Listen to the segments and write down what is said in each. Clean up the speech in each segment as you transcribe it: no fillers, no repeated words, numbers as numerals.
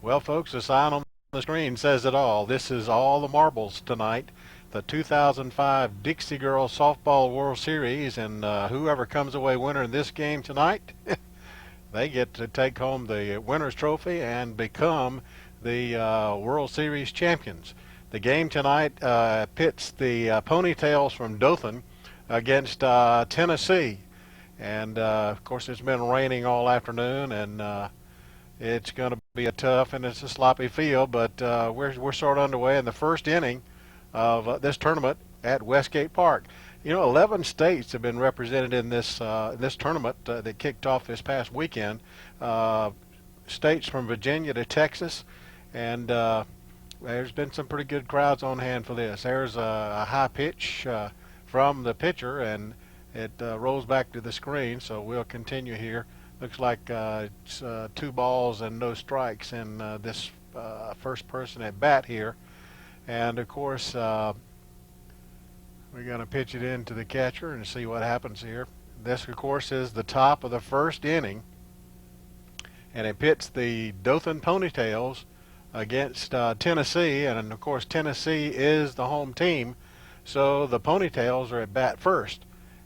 Well, folks, the sign on the screen says it all. This is all the marbles tonight. The 2005 Dixie Girls Softball World Series, and whoever comes away winner in this game tonight, they get to take home the winner's trophy and become the World Series champions. The game tonight pits the Ponytails from Dothan against Tennessee. And of course, it's been raining all afternoon, and it's going to be a tough and it's a sloppy field, but we're sort of underway in the first inning of this tournament at Westgate Park. You know, 11 states have been represented in this tournament that kicked off this past weekend. States from Virginia to Texas, and there's been some pretty good crowds on hand for this. There's a high pitch from the pitcher, and it rolls back to the screen, so we'll continue here. Looks like it's 2 balls and no strikes in this first person at bat here. And of course, we're going to pitch it into the catcher and see what happens here. This, of course, is the top of the first inning, and it pits the Dothan Ponytails against Tennessee. And of course, Tennessee is the home team, so the Ponytails are at bat first.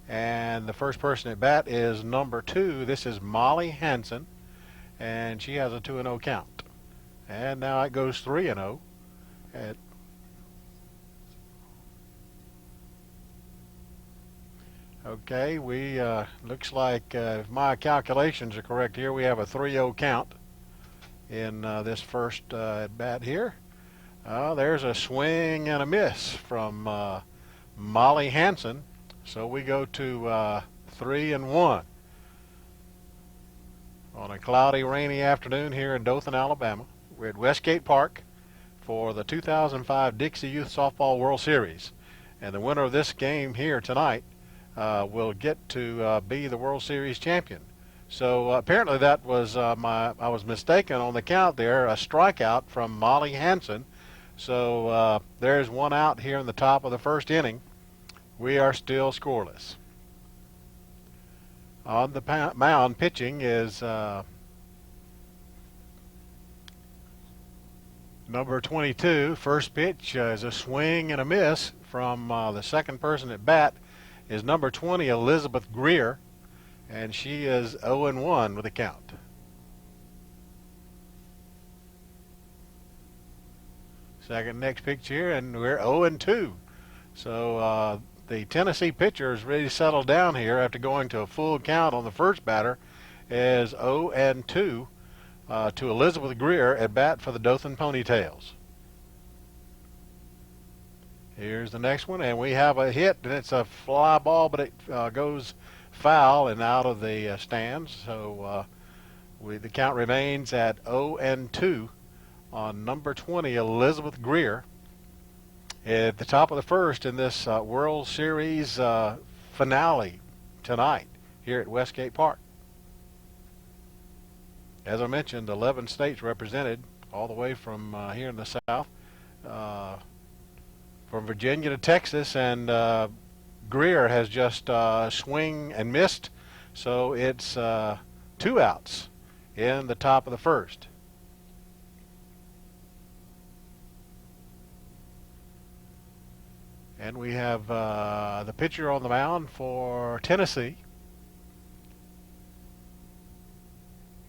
And the first person at bat is number 2. This is Molly Hanson, and she has a 2-0 count. And now it goes 3-0. Okay, we looks like if my calculations are correct here, we have a 3-0 count in this first at bat here. There's a swing and a miss from Molly Hanson. So we go to 3-1 on a cloudy, rainy afternoon here in Dothan, Alabama. We're at Westgate Park for the 2005 Dixie Youth Softball World Series. And the winner of this game here tonight will get to be the World Series champion. So apparently that was I was mistaken on the count there, a strikeout from Molly Hanson. So there's 1 out here in the top of the first inning. We are still scoreless. On the mound pitching is number 22. First pitch is a swing and a miss from the second person at bat is number 20, Elizabeth Greer, and she is 0-1 with a count. Second next pitch here, and we're 0-2. So the Tennessee pitcher is really settled down here after going to a full count on the first batter, is 0-2 to Elizabeth Greer at bat for the Dothan Ponytails. Here's the next one, and we have a hit, and it's a fly ball, but it goes foul and out of the stands. So the count remains at 0-2 on number 20, Elizabeth Greer, at the top of the first in this World Series finale tonight here at Westgate Park. As I mentioned, 11 states represented, all the way from here in the South, from Virginia to Texas, and Greer has just swing and missed, so it's 2 outs in the top of the first. And we have the pitcher on the mound for Tennessee.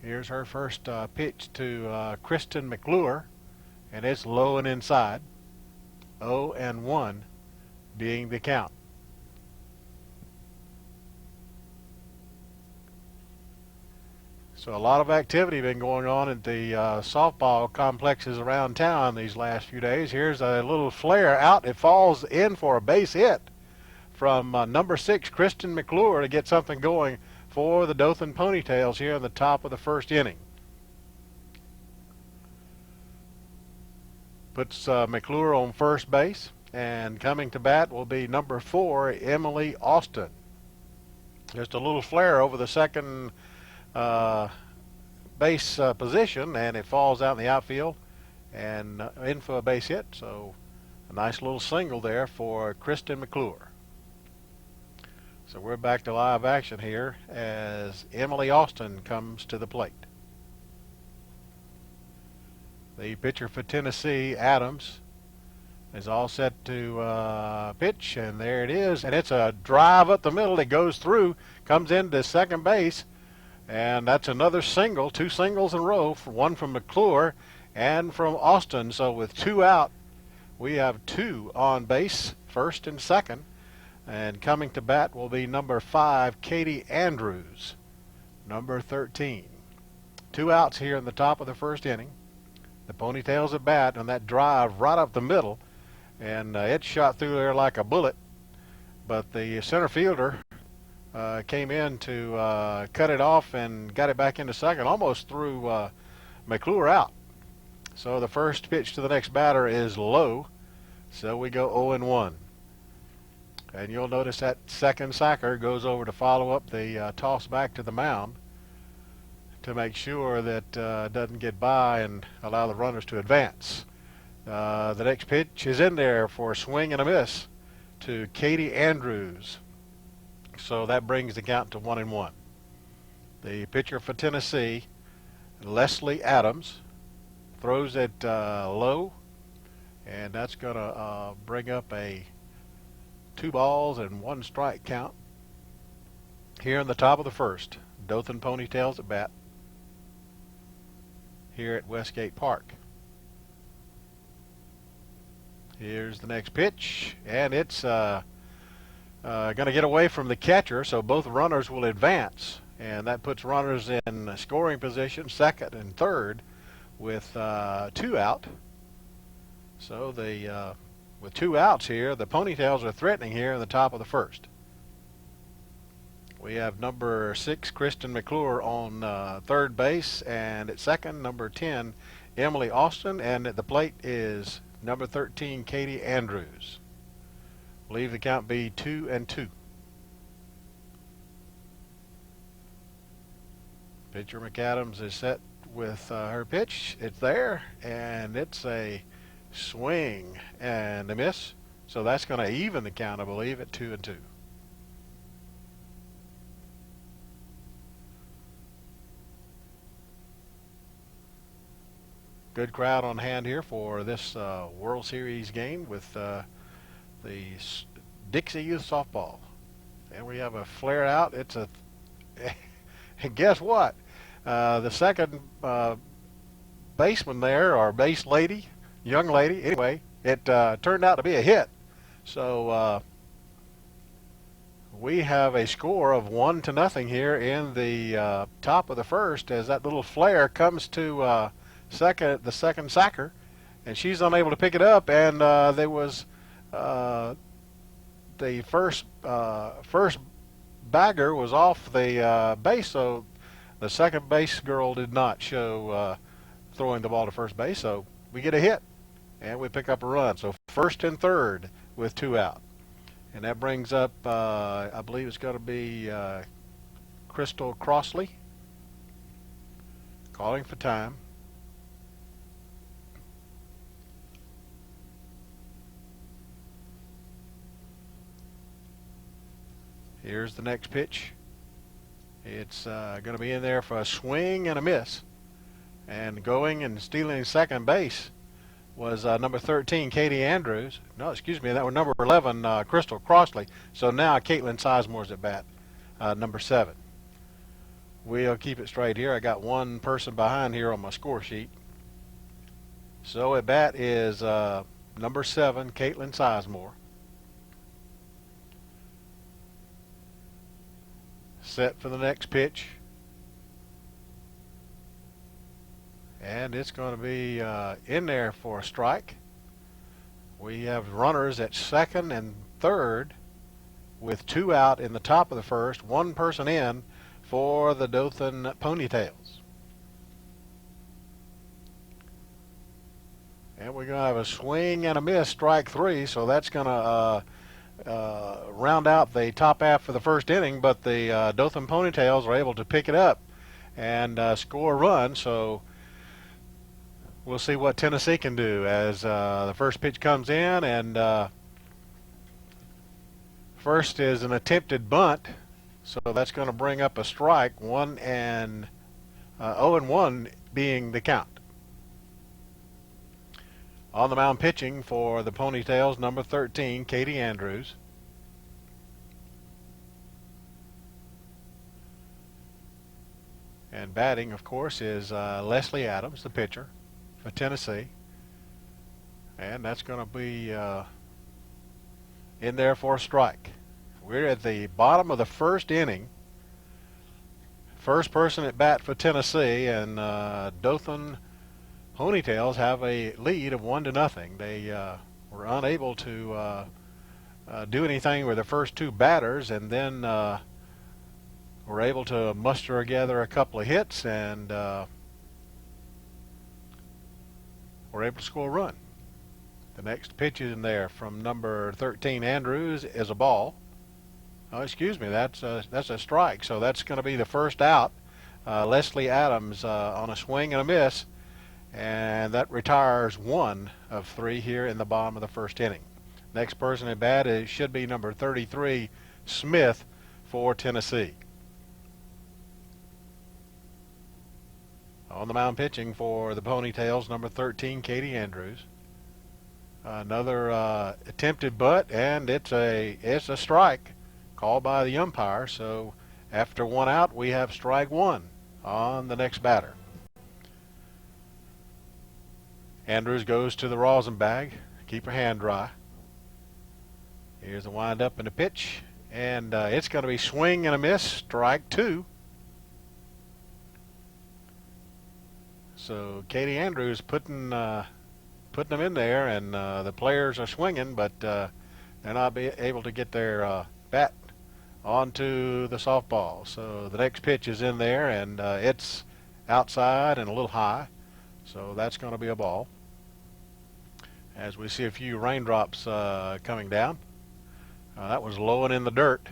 Here's her first pitch to Kristen McClure, and it's low and inside. 0-1 being the count. So a lot of activity been going on at the softball complexes around town these last few days. Here's a little flare out. It falls in for a base hit from number 6, Kristen McClure, to get something going for the Dothan Ponytails here in the top of the first inning. Puts McClure on first base, and coming to bat will be number 4, Emily Austin. Just a little flare over the second base position, and it falls out in the outfield and in for a base hit. So a nice little single there for Kristen McClure. So we're back to live action here as Emily Austin comes to the plate. The pitcher for Tennessee, Adams, is all set to pitch, and there it is. And it's a drive up the middle that goes through, comes into second base, and that's another single, two singles in a row, one from McClure and from Austin. So with two out, we have two on base, first and second. And coming to bat will be number 5, Katie Andrews, number 13. Two outs here in the top of the first inning. The Ponytails at bat on that drive right up the middle, and it shot through there like a bullet. But the center fielder came in to cut it off and got it back into second, almost threw McClure out. So the first pitch to the next batter is low, so we go 0-1. And you'll notice that second sacker goes over to follow up the toss back to the mound to make sure that doesn't get by and allow the runners to advance. The next pitch is in there for a swing and a miss to Katie Andrews. So that brings the count to 1-1. The pitcher for Tennessee, Leslie Adams, throws it low, and that's going to bring up a 2 balls and 1 strike count here in the top of the first. Dothan Ponytails at bat here at Westgate Park. Here's the next pitch, and it's going to get away from the catcher, so both runners will advance, and that puts runners in scoring position, second and third, with 2 out. So with 2 outs here, the Ponytails are threatening here in the top of the first. We have number 6, Kristen McClure, on third base, and at second, number 10, Emily Austin, and at the plate is number 13, Katie Andrews. Leave the count be 2-2. Pitcher McAdams is set with her pitch. It's there, and it's a swing and a miss. So that's going to even the count, I believe, at 2-2. Good crowd on hand here for this World Series game with the Dixie Youth Softball. And we have a flare out. It's a and guess what? The second baseman there, or base lady, young lady, anyway, it turned out to be a hit. So we have a score of 1-0 here in the top of the first, as that little flare comes to the second sacker, and she's unable to pick it up, and there was the first bagger was off the base, so the second base girl did not show throwing the ball to first base, so we get a hit and we pick up a run. So first and third with 2 out, and that brings up I believe it's going to be Crystal Crossley calling for time. Here's the next pitch. It's going to be in there for a swing and a miss. And going and stealing second base was number 13, Katie Andrews. No, excuse me, that was number 11, Crystal Crossley. So now Caitlin Sizemore's at bat, number 7. We'll keep it straight here. I got one person behind here on my score sheet. So at bat is number 7, Caitlin Sizemore. Set for the next pitch, and it's going to be in there for a strike. We have runners at second and third with 2 out in the top of the first, one person in for the Dothan Ponytails. And we're going to have a swing and a miss, strike 3, so that's going to round out the top half of the first inning, but the Dothan Ponytails are able to pick it up and score a run. So we'll see what Tennessee can do as the first pitch comes in, and first is an attempted bunt, so that's going to bring up a strike, 0-1 being the count. On the mound pitching for the Ponytails, number 13, Katie Andrews. And batting, of course, is Leslie Adams, the pitcher for Tennessee. And that's going to be in there for a strike. We're at the bottom of the first inning. First person at bat for Tennessee, and Dothan Ponytails have a lead of 1-0. They were unable to do anything with the first two batters, and then were able to muster together a couple of hits and were able to score a run. The next pitch is in there from number 13 Andrews is a ball. Oh, excuse me, that's a strike. So that's going to be the first out. Leslie Adams on a swing and a miss, and that retires 1 of 3 here in the bottom of the first inning. Next person at bat should be number 33 Smith for Tennessee. On the mound pitching for the Ponytails, number 13 Katie Andrews. Another attempted butt, and it's a strike called by the umpire. So after 1 out, we have strike 1 on the next batter. Andrews goes to the rosin bag. Keep her hand dry. Here's the wind up and the pitch, and it's going to be swing and a miss, strike 2. So Katie Andrews putting them in there, and the players are swinging, but they're not able to get their bat onto the softball. So the next pitch is in there, and it's outside and a little high, so that's going to be a ball. As we see a few raindrops coming down. That was low and in the dirt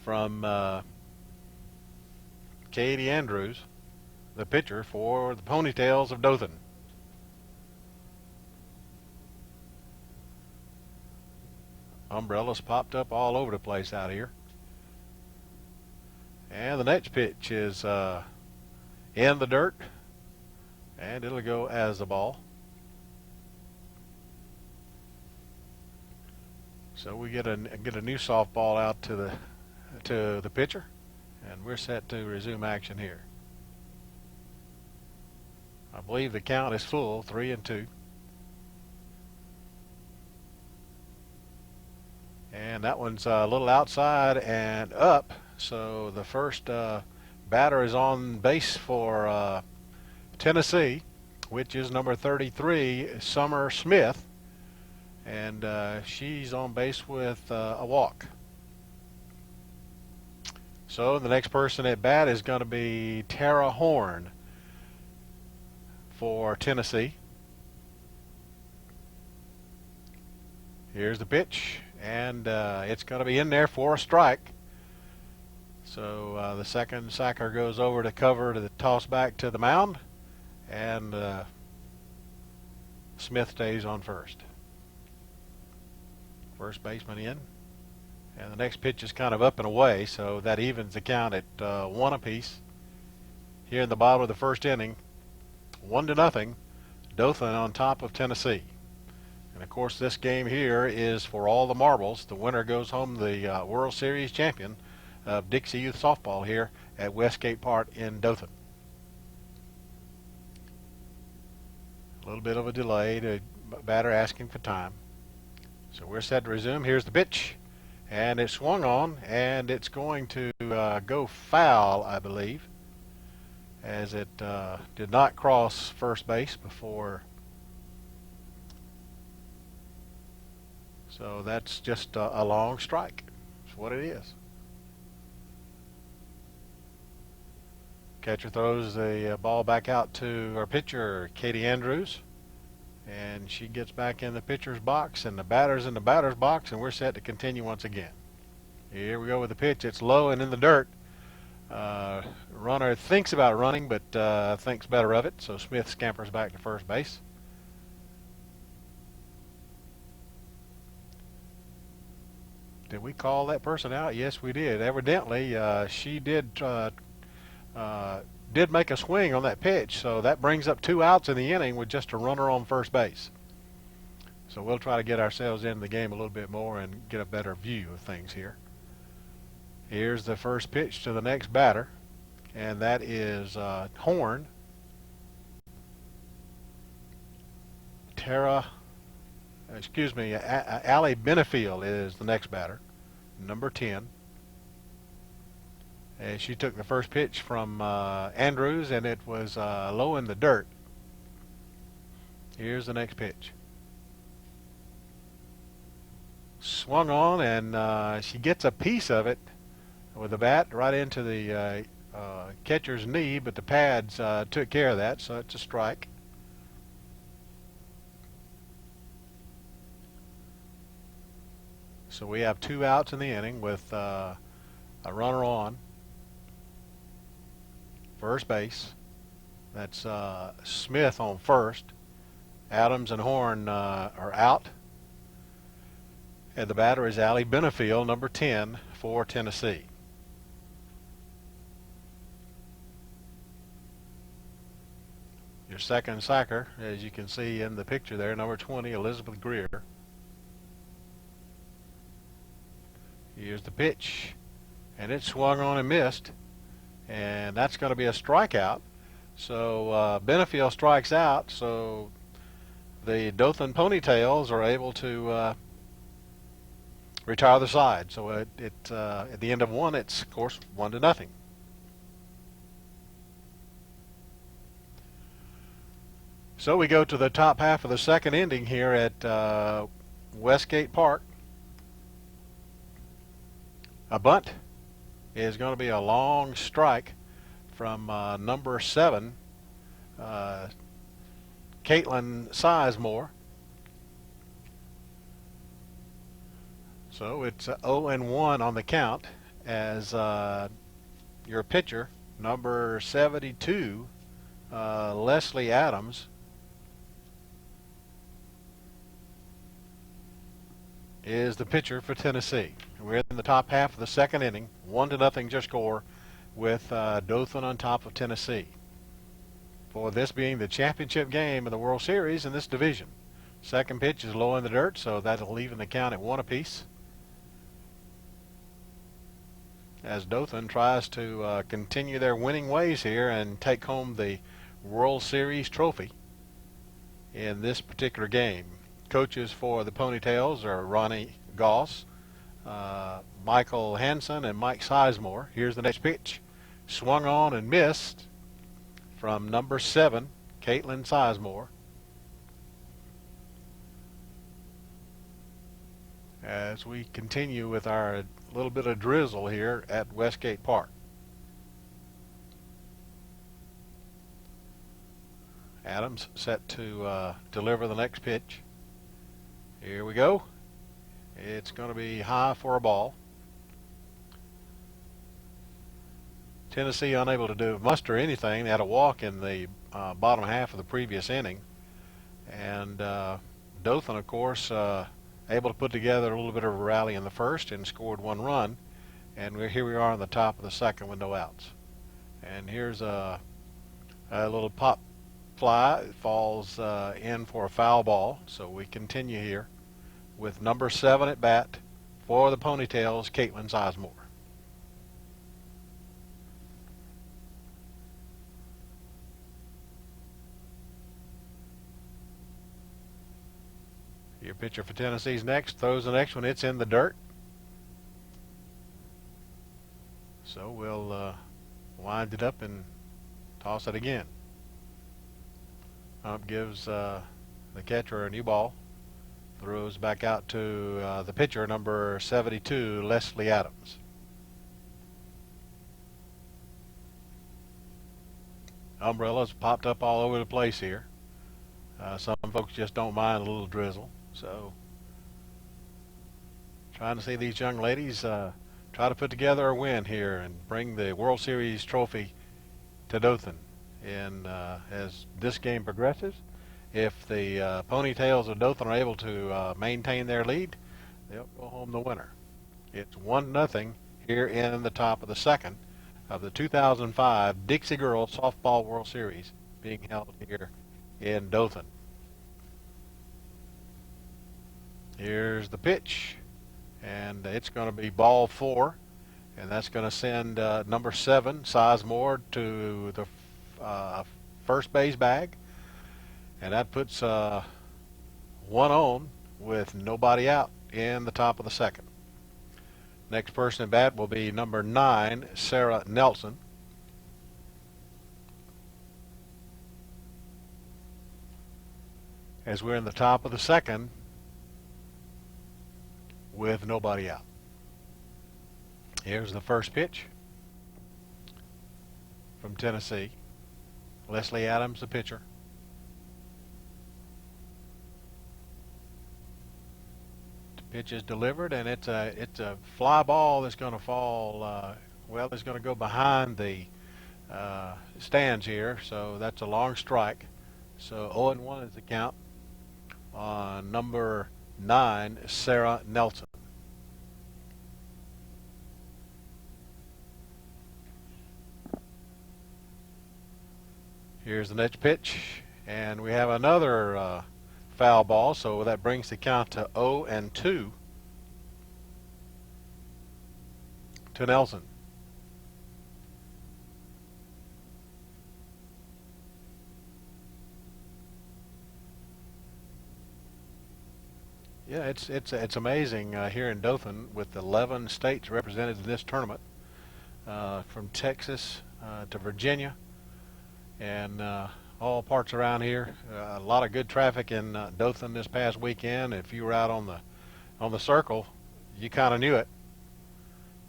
from Katie Andrews, the pitcher for the Ponytails of Dothan. Umbrellas popped up all over the place out here. And the next pitch is in the dirt, and it'll go as a ball. So we get a new softball out to the pitcher, and we're set to resume action here. I believe the count is full, 3-2. And that one's a little outside and up. So the first batter is on base for Tennessee, which is number 33, Summer Smith. And she's on base with a walk. So the next person at bat is going to be Tara Horn for Tennessee. Here's the pitch, and it's going to be in there for a strike. So the second sacker goes over to cover to the toss back to the mound, and Smith stays on first. First baseman in, and the next pitch is kind of up and away, so that evens the count at 1 apiece. Here in the bottom of the first inning, 1-0, Dothan on top of Tennessee. And of course, this game here is for all the marbles. The winner goes home the World Series champion of Dixie Youth Softball here at Westgate Park in Dothan. A little bit of a delay, the batter asking for time. So we're set to resume. Here's the pitch, and it's swung on, and it's going to go foul, I believe, as it did not cross first base before. So that's just a long strike. That's what it is. Catcher throws the ball back out to our pitcher, Katie Andrews. And she gets back in the pitcher's box, and the batter's in the batter's box, and we're set to continue once again. Here we go with the pitch. It's low and in the dirt. Runner thinks about running, but thinks better of it, so Smith scampers back to first base. Did we call that person out? Yes, we did. Evidently, she did did make a swing on that pitch, so that brings up 2 outs in the inning with just a runner on first base. So we'll try to get ourselves into the game a little bit more and get a better view of things here. Here's the first pitch to the next batter, and that is Horn. Allie Benefield is the next batter, number 10. And she took the first pitch from Andrews, and it was low in the dirt. Here's the next pitch. Swung on, and she gets a piece of it with the bat right into the catcher's knee, but the pads took care of that, so it's a strike. So we have 2 outs in the inning with a runner on first base. That's Smith on first. Adams and Horn are out. And the batter is Allie Benefield, number 10, for Tennessee. Your second sacker, as you can see in the picture there, number 20, Elizabeth Greer. Here's the pitch, and it swung on and missed, and that's going to be a strikeout. So Benefield strikes out, so the Dothan Ponytails are able to retire the side. So at the end of one, it's of course 1-0. So we go to the top half of the second inning here at Westgate Park. A bunt is going to be a long strike from number 7, Caitlin Sizemore. So it's 0-1 on the count as your pitcher, number 72, Leslie Adams, is the pitcher for Tennessee. We're in the top half of the second inning, 1-0 your score, with Dothan on top of Tennessee. For this being the championship game of the World Series in this division. Second pitch is low in the dirt, so that'll even the count at 1 apiece. As Dothan tries to continue their winning ways here and take home the World Series trophy in this particular game. Coaches for the Ponytails are Ronnie Goss, Michael Hansen, and Mike Sizemore. Here's the next pitch. Swung on and missed from number 7, Caitlin Sizemore. As we continue with our little bit of drizzle here at Westgate Park. Adams set to deliver the next pitch. Here we go. It's going to be high for a ball. Tennessee unable to muster anything. They had a walk in the bottom half of the previous inning. And Dothan, of course, able to put together a little bit of a rally in the first and scored 1 run. And here we are on the top of the second with no outs. And here's a little pop fly. It falls in for a foul ball. So we continue here with number 7 at bat for the Ponytails, Caitlin Sizemore. Your pitcher for Tennessee's next, throws the next one. It's in the dirt. So we'll wind it up and toss it again. Ump gives the catcher a new ball. Throws back out to the pitcher, number 72, Leslie Adams. Umbrellas popped up all over the place here. Some folks just don't mind a little drizzle. So trying to see these young ladies try to put together a win here and bring the World Series trophy to Dothan. And as this game progresses, if the Ponytails of Dothan are able to maintain their lead, they'll go home the winner. It's 1-0 here in the top of the second. of the 2005 Dixie Girls Softball World Series being held here in Dothan. Here's the pitch, and it's going to be ball 4, and that's going to send number 7, Sizemore, to the first base bag, and that puts one on with nobody out in the top of the second. Next person at bat will be number 9, Sarah Nelson. As we're in the top of the second with nobody out. Here's the first pitch from Tennessee. Leslie Adams, the pitcher. The pitch is delivered, and it's a fly ball that's going to fall. Well, it's going to go behind the stands here, so that's a long strike. So 0-1 is the count on number 9, Sarah Nelson. Here's the next pitch, and we have another foul ball, so that brings the count to 0-2 to Nelson. Yeah, it's amazing here in Dothan with 11 states represented in this tournament, from Texas to Virginia, and all parts around here. A lot of good traffic in Dothan this past weekend. If you were out on the circle, you kind of knew it.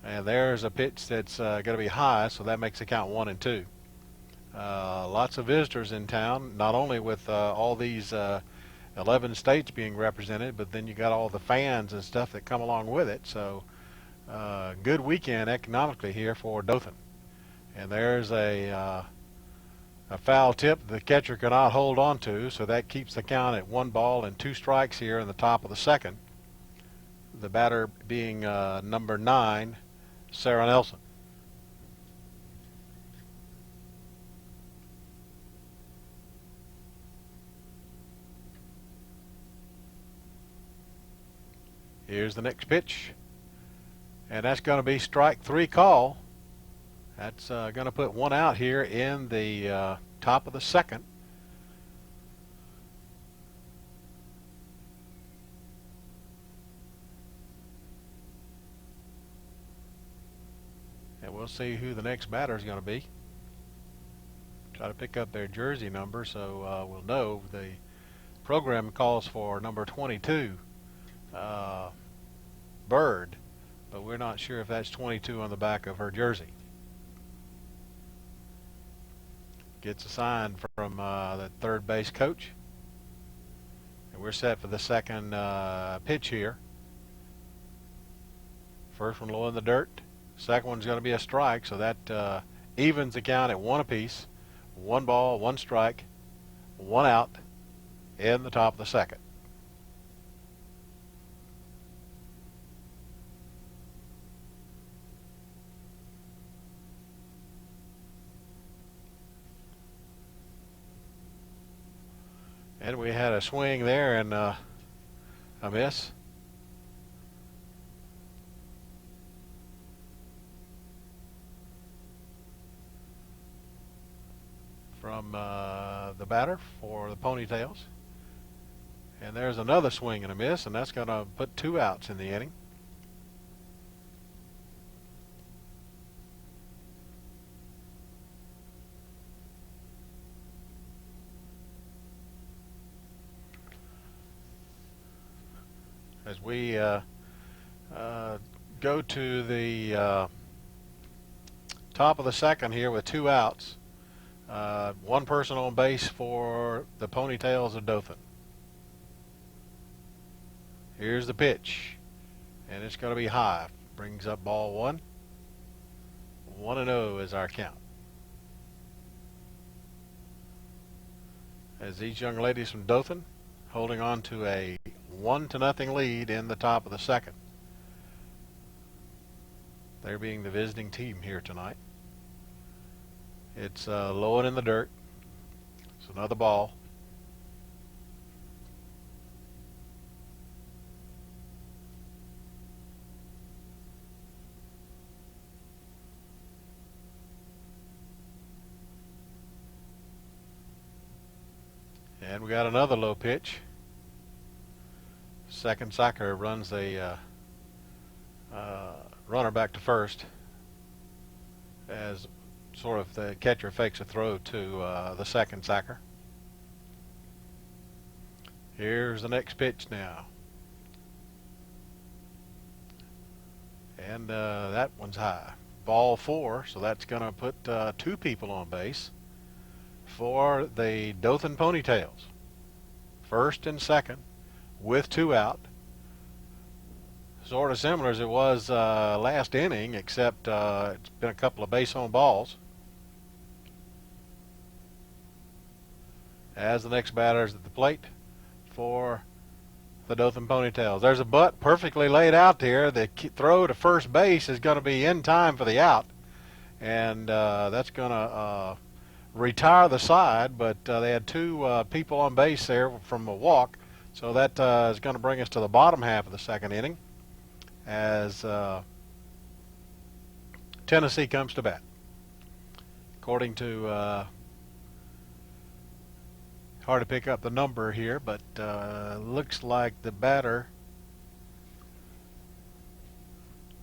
And there's a pitch that's going to be high, so that makes the count 1-2. Lots of visitors in town, not only with all these 11 states being represented, but then you got all the fans and stuff that come along with it. So good weekend economically here for Dothan. And there's a foul tip the catcher cannot hold on to, so that keeps the count at 1-2 strikes here in the top of the second. The batter being number 9, Sarah Nelson. Here's the next pitch, and that's going to be strike 3 call. That's going to put one out here in the top of the second. And we'll see who the next batter is going to be. Try to pick up their jersey number so we'll know. The program calls for number 22, Bird, but we're not sure if that's 22 on the back of her jersey. Gets a sign from the third base coach. And we're set for the second pitch here. First one low in the dirt. Second one's going to be a strike, so that evens the count at 1 apiece. 1 ball, 1 strike, 1 out in the top of the second. And we had a swing there and a miss. From the batter for the Ponytails. And there's another swing and a miss, and that's going to put 2 outs in the inning. As we go to the top of the second here with 2 outs. 1 person on base for the Ponytails of Dothan. Here's the pitch, and it's going to be high. Brings up ball 1. 1-0 is our count. As these young ladies from Dothan holding on to a 1-0 lead in the top of the second. They're being the visiting team here tonight. It's low and in the dirt. It's another ball. And we got another low pitch. Second Sacker runs a runner back to first as sort of the catcher fakes a throw to the second Sacker. Here's the next pitch now. And that one's high. Ball 4, so that's going to put 2 people on base for the Dothan Ponytails. First and second with 2 out. Sort of similar as it was last inning, except it's been a couple of base on balls. As the next batter is at the plate for the Dothan Ponytails. There's a butt perfectly laid out there. The throw to first base is going to be in time for the out, and that's going to retire the side, but they had 2 people on base there from a walk, so that is going to bring us to the bottom half of the second inning as Tennessee comes to bat. According to hard to pick up the number here, but looks like the batter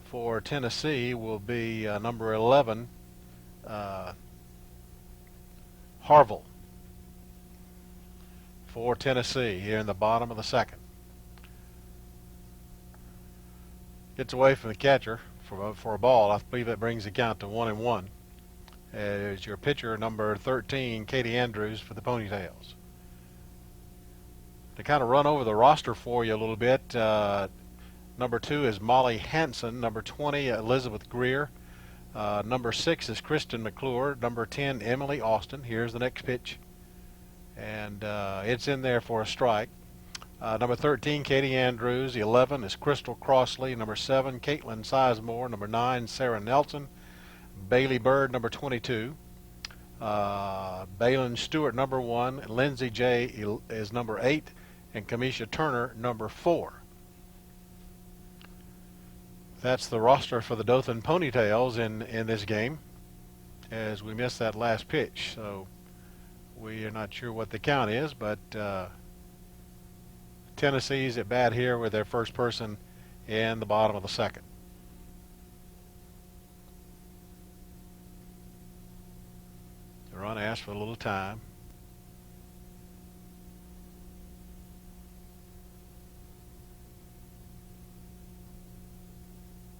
for Tennessee will be number 11, Harville, for Tennessee here in the bottom of the second. Gets away from the catcher for a ball. I believe that brings the count to 1-1. As your pitcher, number 13, Katie Andrews, for the Ponytails. To kind of run over the roster for you a little bit, number 2 is Molly Hanson. Number 20, Elizabeth Greer. Number 6 is Kristen McClure. Number 10, Emily Austin. Here's the next pitch. And it's in there for a strike. Number 13, Katie Andrews. 11 is Crystal Crossley. Number 7, Caitlin Sizemore. Number 9, Sarah Nelson. Bailey Bird, number 22. Balin Stewart, number 1. Lindsay J. is number 8. And Kamisha Turner, number 4. That's the roster for the Dothan Ponytails in this game, as we missed that last pitch. So we are not sure what the count is, but Tennessee's at bat here with their first person in the bottom of the second. The run asked for a little time.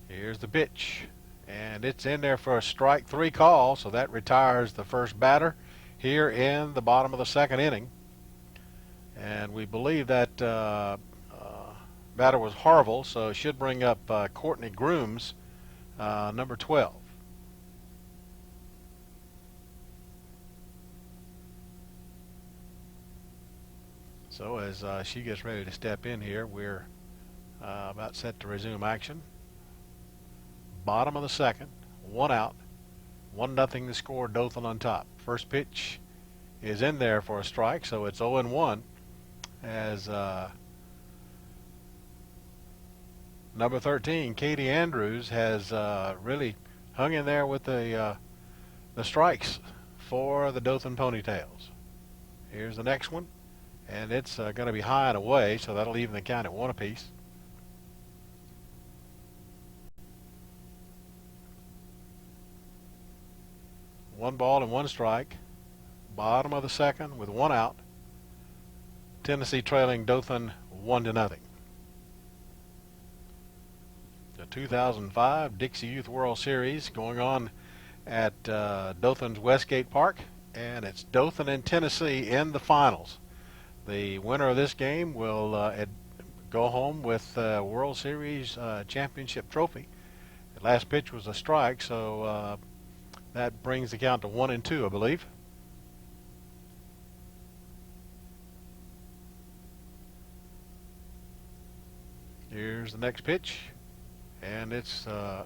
Here's the pitch, and it's in there for a strike 3 call, so that retires the first batter here in the bottom of the second inning. And we believe that batter was Harville, so it should bring up Courtney Grooms, number 12. So as she gets ready to step in here, we're about set to resume action. Bottom of the second, 1 out, 1-0 to score, Dothan on top. First pitch is in there for a strike, so it's 0-1 as number 13, Katie Andrews, has really hung in there with the strikes for the Dothan Ponytails. Here's the next one, and it's going to be high and away, so that'll even the count at 1 apiece. One ball and 1 strike. Bottom of the second with 1 out. Tennessee trailing Dothan 1-0. The 2005 Dixie Youth World Series going on at Dothan's Westgate Park, and it's Dothan and Tennessee in the finals. The winner of this game will go home with the World Series championship trophy. The last pitch was a strike, so that brings the count to 1-2, I believe. Here's the next pitch, and it's a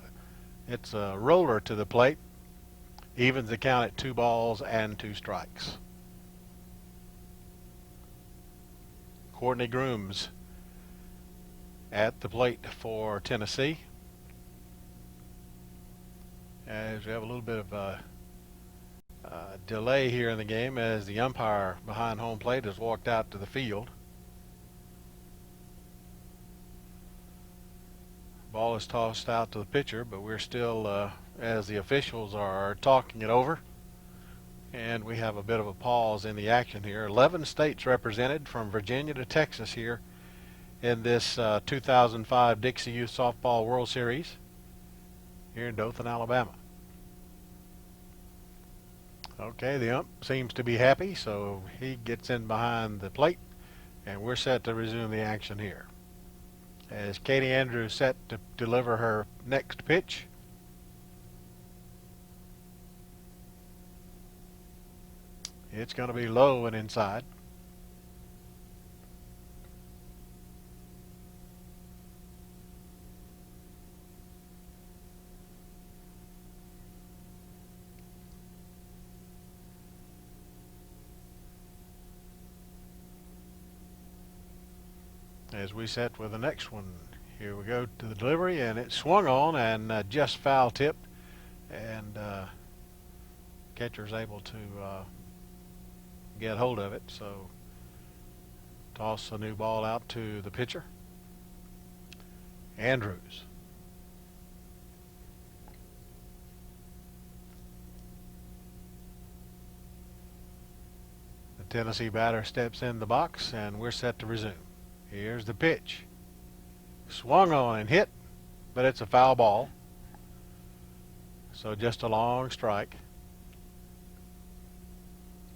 roller to the plate. evens the count at 2 balls and 2 strikes. Courtney Grooms at the plate for Tennessee. As we have a little bit of a delay here in the game as the umpire behind home plate has walked out to the field. Ball is tossed out to the pitcher, but we're still, as the officials are talking it over, and we have a bit of a pause in the action here. 11 states represented from Virginia to Texas here in this 2005 Dixie Youth Softball World Series here in Dothan, Alabama. Okay, the ump seems to be happy, so he gets in behind the plate, and we're set to resume the action here. As Katie Andrews set to deliver her next pitch. It's going to be low and inside. As we set with the next one, here we go to the delivery, and it swung on and just foul tipped, and catcher's able to get hold of it, so toss a new ball out to the pitcher, Andrews. The Tennessee batter steps in the box, and we're set to resume. Here's the pitch. Swung on and hit, but it's a foul ball. So just a long strike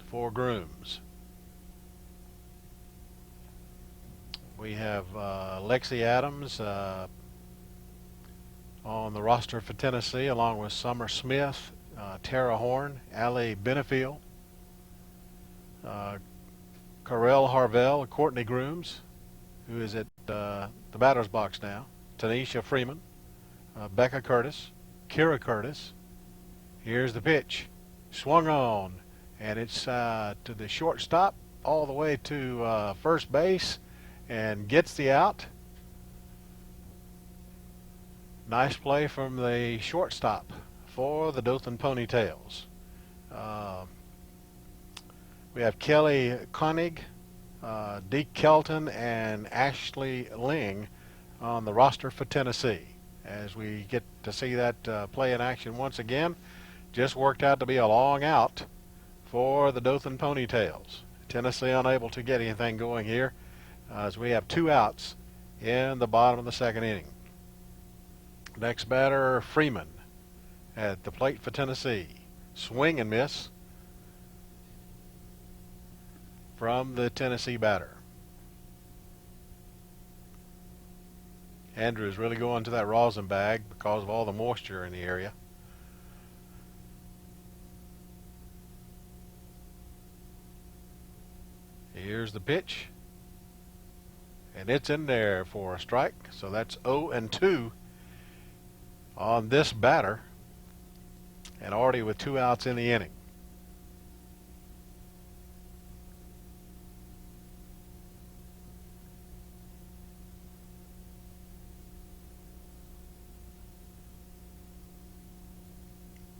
for Grooms. We have Lexi Adams on the roster for Tennessee, along with Summer Smith, Tara Horn, Allie Benefiel, Carell Harvell, Courtney Grooms, who is at the batter's box now, Tanisha Freeman, Becca Curtis, Kira Curtis. Here's the pitch. Swung on, and it's to the shortstop all the way to first base and gets the out. Nice play from the shortstop for the Dothan Ponytails. We have Kelly Koenig, Deke Kelton, and Ashley Ling on the roster for Tennessee. As we get to see that play in action once again, just worked out to be a long out for the Dothan Ponytails. Tennessee unable to get anything going here as we have 2 outs in the bottom of the second inning. Next batter, Freeman at the plate for Tennessee. Swing and miss from the Tennessee batter. Andrews really going to that rosin bag because of all the moisture in the area. Here's the pitch, and it's in there for a strike. So that's 0-2 on this batter, and already with 2 outs in the inning.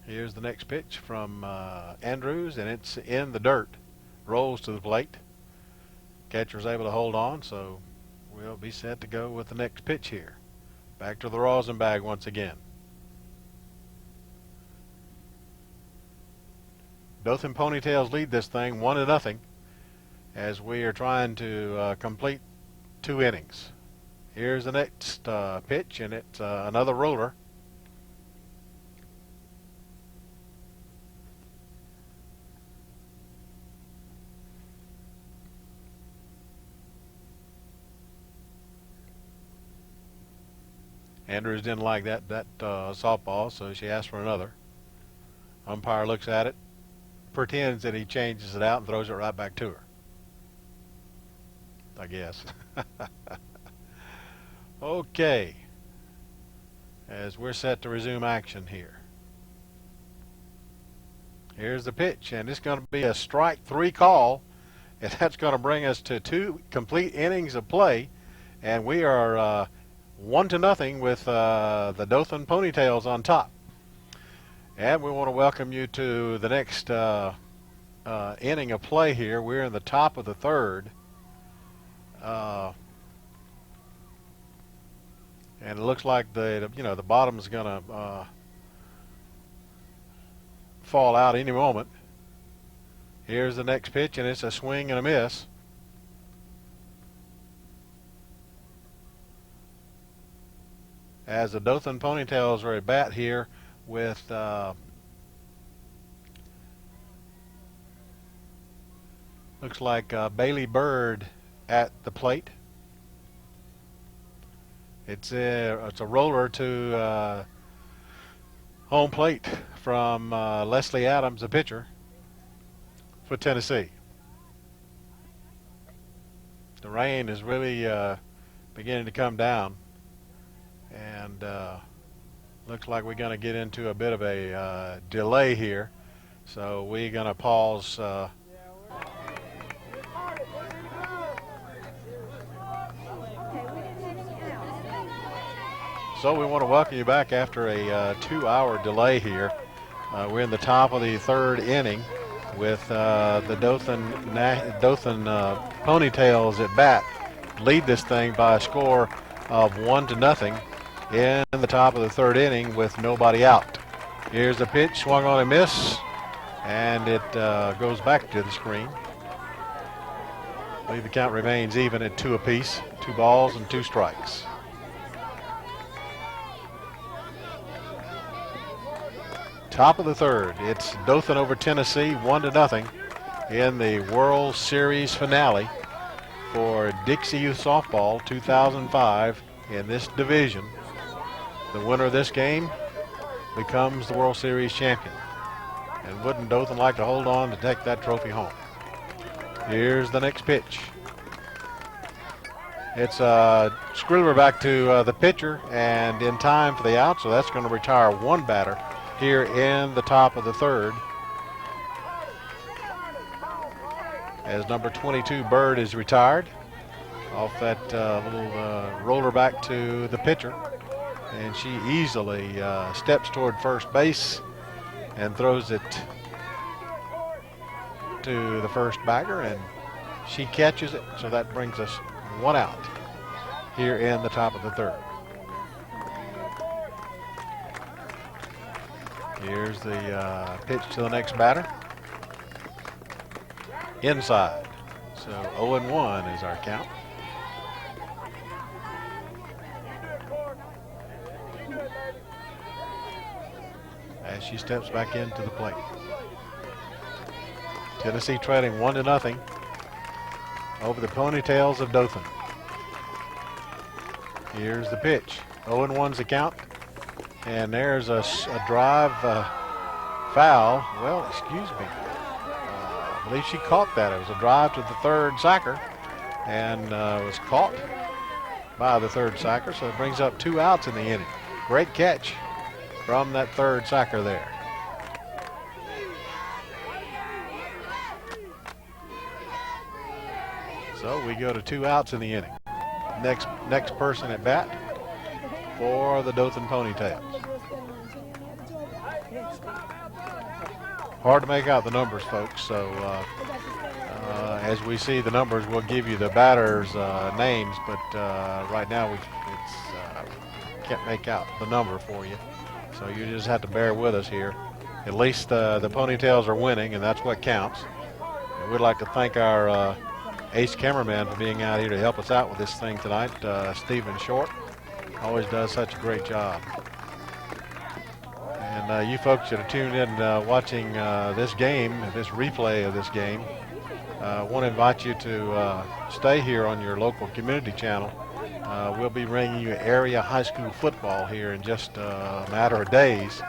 Here's the next pitch from Andrews, and it's in the dirt. Rolls to the plate. Catcher's able to hold on, so we'll be set to go with the next pitch here. Back to the rosin bag once again. Dothan Ponytails lead this thing 1-0 as we are trying to complete 2 innings. Here's the next pitch, and it's another roller. Andrews didn't like that softball, so she asked for another. Umpire looks at it, pretends that he changes it out, and throws it right back to her, I guess. Okay, as we're set to resume action here. Here's the pitch, and it's going to be a strike three call, and that's going to bring us to 2 complete innings of play, and we are 1-0 with the Dothan Ponytails on top. And we want to welcome you to the next inning of play here. We're in the top of the third. And it looks like the bottom is going to fall out any moment. Here's the next pitch, and it's a swing and a miss. As the Dothan Ponytails are at bat here with looks like Bailey Bird at the plate. It's a roller to home plate from Leslie Adams, the pitcher for Tennessee. The rain is really beginning to come down, and looks like we're going to get into a bit of a delay here, so we're going to pause. So we want to welcome you back after a 2-hour delay here. We're in the top of the third inning with the Dothan Ponytails at bat. Lead this thing by a score of 1-0 in the top of the third inning with nobody out. Here's the pitch, swung on a miss, and it goes back to the screen. I believe the count remains even at 2 apiece, 2 balls and 2 strikes. Top of the third, it's Dothan over Tennessee, 1-0 in the World Series finale for Dixie Youth Softball 2005 in this division. The winner of this game becomes the World Series champion. And wouldn't Dothan like to hold on to take that trophy home? Here's the next pitch. It's a screwer back to the pitcher, and in time for the out, so that's going to retire one batter here in the top of the third, as number 22 Bird is retired off that little roller back to the pitcher, and she easily steps toward first base and throws it to the first bagger, and she catches it, so that brings us 1 out here in the top of the third. Here's the pitch to the next batter. Inside. So 0-1 is our count. As she steps back into the plate. Tennessee trailing 1-0 over the Ponytails of Dothan. Here's the pitch. 0-1's the count. And there's a drive foul. Well, excuse me. I believe she caught that. It was a drive to the third sacker and was caught by the third sacker. So it brings up 2 outs in the inning. Great catch from that third sacker there. So we go to 2 outs in the inning. Next person at bat for the Dothan Ponytails. Hard to make out the numbers, folks, so as we see the numbers, we'll give you the batters' names, but right now we can't make out the number for you, so you just have to bear with us here. At least the Ponytails are winning, and that's what counts. And we'd like to thank our ace cameraman for being out here to help us out with this thing tonight, Stephen Short. Always does such a great job. And you folks that are tuned in watching this game, this replay of this game, want to invite you to stay here on your local community channel. We'll be bringing you area high school football here in just a matter of days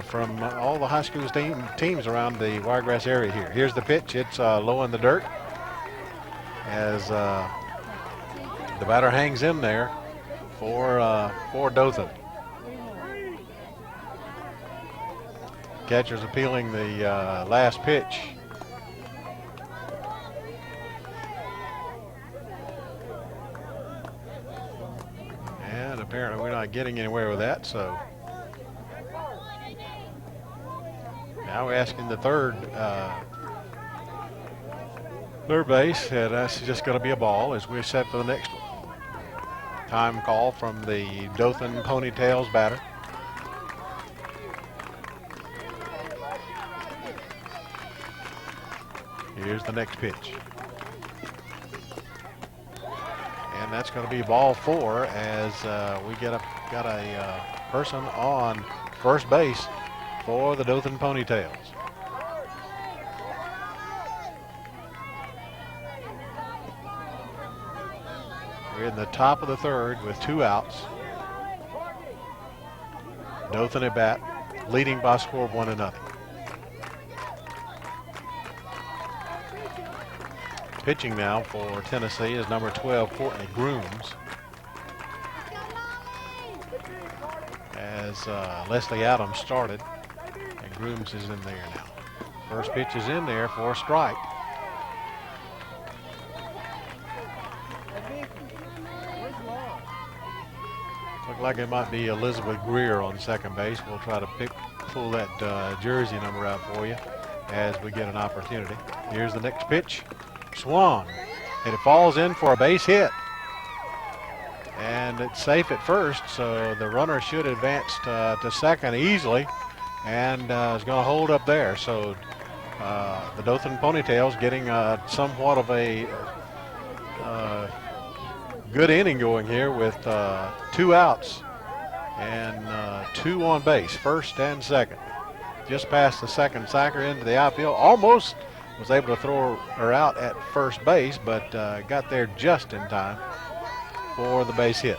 from all the high school teams around the Wiregrass area here. Here's the pitch. It's low in the dirt as the batter hangs in there for Dothan. Catcher's appealing the last pitch. And apparently we're not getting anywhere with that, so now we're asking the third base, and that's just going to be a ball as we're set for the next one. Time call from the Dothan Ponytails batter. Here's the next pitch. And that's going to be ball 4 as we got a person on first base for the Dothan Ponytails. We're in the top of the third with 2 outs. Dothan at bat, leading by a score of 1-0. Pitching now for Tennessee is number 12, Courtney Grooms. As Leslie Adams started, and Grooms is in there now. First pitch is in there for a strike. Look like it might be Elizabeth Greer on second base. We'll try to pull that jersey number out for you as we get an opportunity. Here's the next pitch. Swung, and it falls in for a base hit. And it's safe at first, so the runner should advance to second easily and is going to hold up there. So the Dothan Ponytails getting somewhat of a good inning going here with 2 outs and 2 on base, first and second. Just past the second sacker into the outfield. Almost was able to throw her out at first base, but got there just in time for the base hit.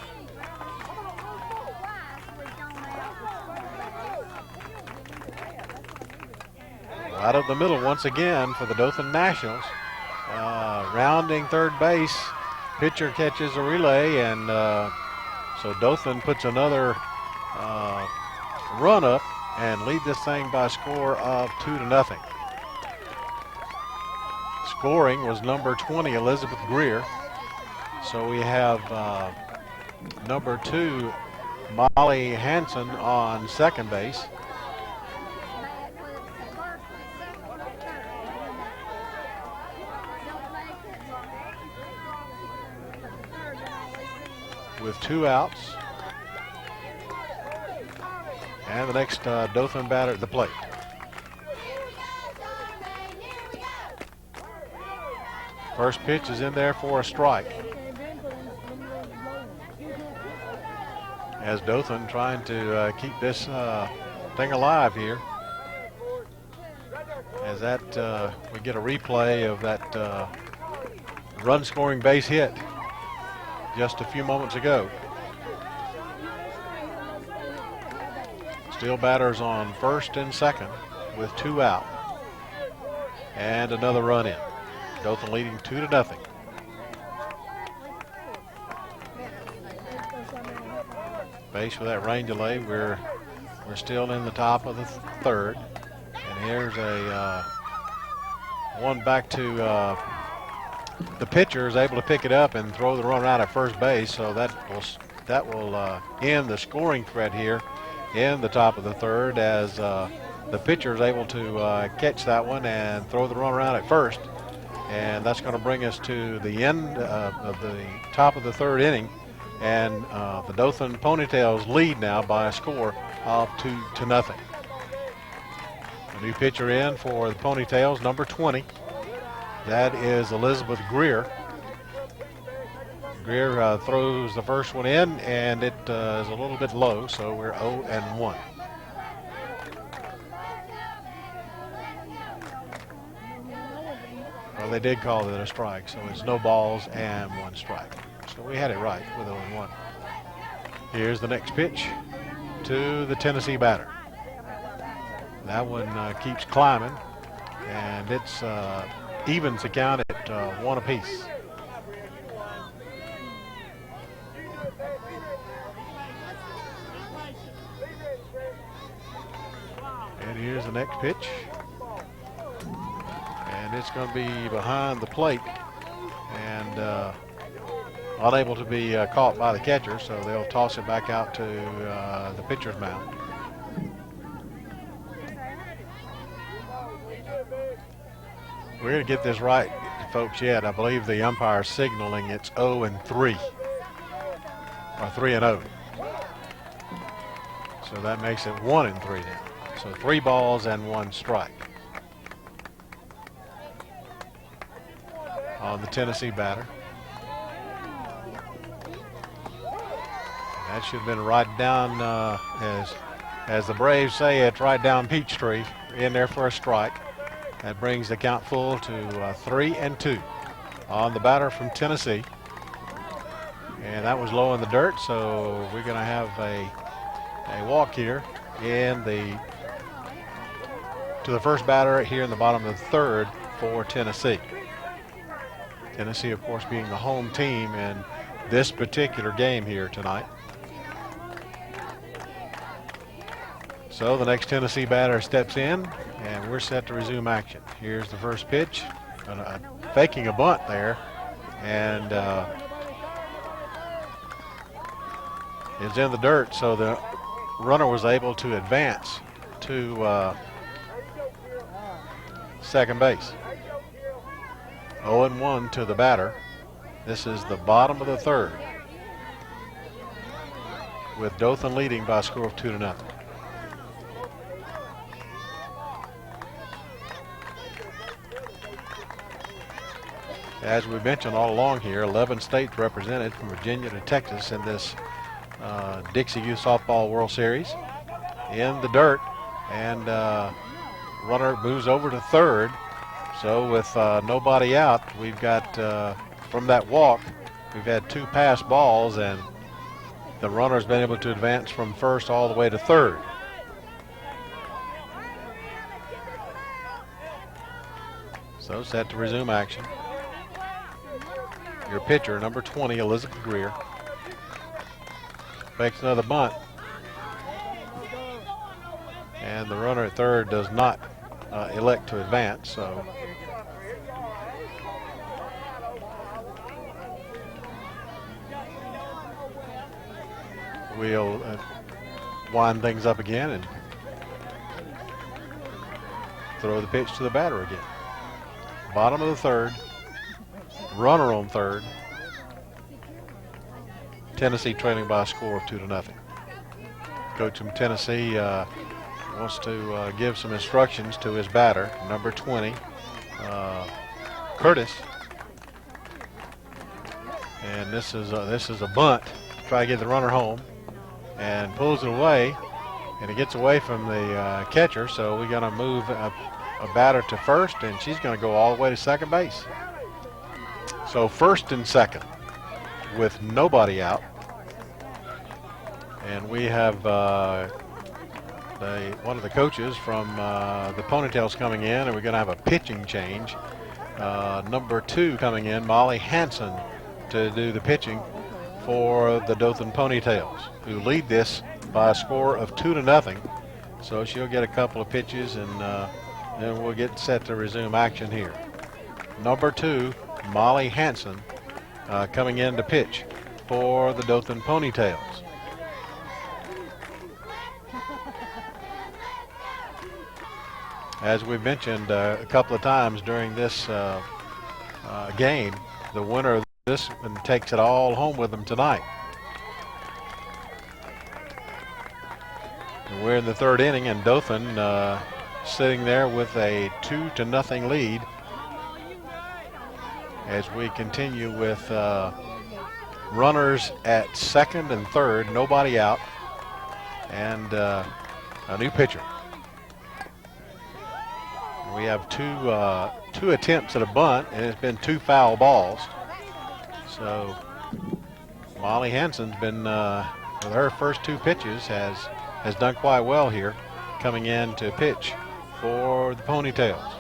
Right up the middle once again for the Dothan Nationals. Rounding third base, pitcher catches a relay, and so Dothan puts another run up and lead this thing by a score of 2-0. Scoring was number 20, Elizabeth Greer. So we have number 2, Molly Hanson on second base. With 2 outs. And the next Dothan batter at the plate. First pitch is in there for a strike. As Dothan trying to keep this thing alive here. As that we get a replay of that run-scoring base hit just a few moments ago. Still batters on first and second with 2 out. And another run in. Dothan leading 2-0. Base with that rain delay. We're still in the top of the third. And here's a one back to the pitcher is able to pick it up and throw the runner out at first base. So that will end the scoring threat here in the top of the third as the pitcher is able to catch that one and throw the runner out at first. And that's going to bring us to the end of the top of the third inning. And the Dothan Ponytails lead now by a score of 2-0. A new pitcher in for the Ponytails, number 20. That is Elizabeth Greer. Greer throws the first one in, and it is a little bit low, so we're 0-1. Well, they did call it a strike, so it's no balls and 1 strike. So we had it right with 0-1. Here's the next pitch to the Tennessee batter. That one keeps climbing, and it's evens the count at 1 apiece. And Here's the next pitch. And it's going to be behind the plate and unable to be caught by the catcher, so they'll toss it back out to the pitcher's mound. We're going to get this right, folks, yet. I believe the umpire's signaling it's 0-3, or 3-0. So that makes it 1-3 now. So 3 balls and 1 strike on the Tennessee batter. That should have been right down, as the Braves say, it's right down Peachtree, in there for a strike. That brings the count full to 3-2 on the batter from Tennessee. And that was low in the dirt, so we're going to have a walk here to the first batter here in the bottom of the third for Tennessee. Tennessee, of course, being the home team in this particular game here tonight. So the next Tennessee batter steps in, and we're set to resume action. Here's the first pitch, faking a bunt there, and is in the dirt, so the runner was able to advance to second base. 0-1 to the batter. This is the bottom of the third, with Dothan leading by a score of 2-0. As we mentioned all along here, 11 states represented from Virginia to Texas in this Dixie Youth Softball World Series. In the dirt, and runner moves over to third. So with nobody out, we've got, from that walk, we've had 2 pass balls, and the runner's been able to advance from first all the way to third. So set to resume action. Your pitcher, number 20, Elizabeth Greer, makes another bunt. And the runner at third does not elect to advance, so we'll wind things up again and throw the pitch to the batter again. Bottom of the third, runner on third. Tennessee trailing by a score of 2-0. Coach from Tennessee wants to give some instructions to his batter, number 20, Curtis. And this is a bunt to try to get the runner home, and pulls it away, and it gets away from the catcher. So we're going to move a batter to first, and she's going to go all the way to second base. So first and second with nobody out. And we have one of the coaches from the Ponytails coming in, and we're going to have a pitching change. Number 2 coming in, Molly Hanson, to do the pitching for the Dothan Ponytails, who lead this by a score of 2-0. So she'll get a couple of pitches, and then we'll get set to resume action here. Number 2, Molly Hanson, coming in to pitch for the Dothan Ponytails. As we've mentioned a couple of times during this game, the winner of this one takes it all home with them tonight. And we're in the third inning, and Dothan sitting there with a 2-0 lead as we continue with runners at second and third, nobody out, and a new pitcher. We have two attempts at a bunt, and it's been 2 foul balls. So Molly Hansen's been, with her first 2 pitches, has done quite well here, coming in to pitch for the Ponytails.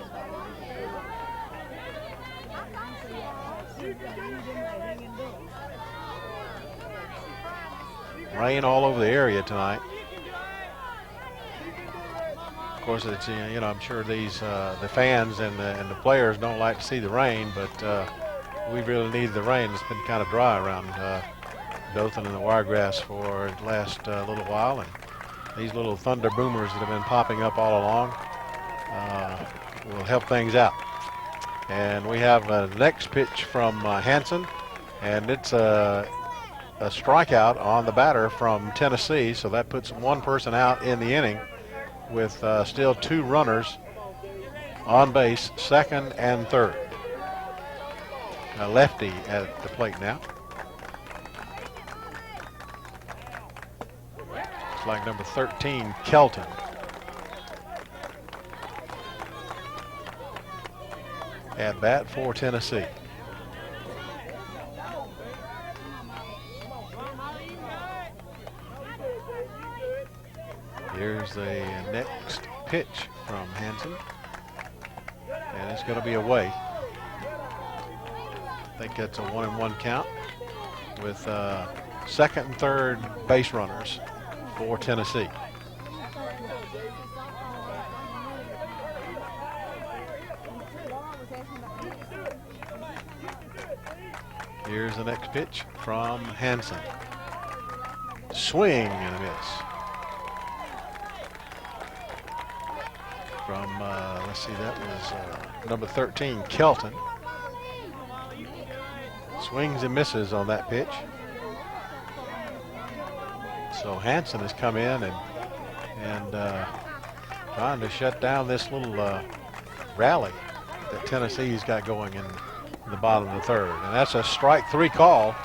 Rain all over the area tonight. course, it's, you know, I'm sure these the fans and the players don't like to see the rain, but we really need the rain. It's been kind of dry around Dothan and the Wiregrass for the last little while, and these little thunder boomers that have been popping up all along will help things out. And we have a next pitch from Hanson, and it's a strikeout on the batter from Tennessee, so that puts one person out in the inning with still two runners on base, second and third. A lefty at the plate now. It's like number 13, Kelton. At bat for Tennessee. Here's the next pitch from Hanson, and it's going to be away. I think that's a 1-1 count with second and third base runners for Tennessee. Here's the next pitch from Hanson. Swing and a miss. From, let's see, that was number 13, Kelton. Swings and misses on that pitch. So Hanson has come in and trying to shut down this little rally that Tennessee's got going in the bottom of the third. And that's a strike three call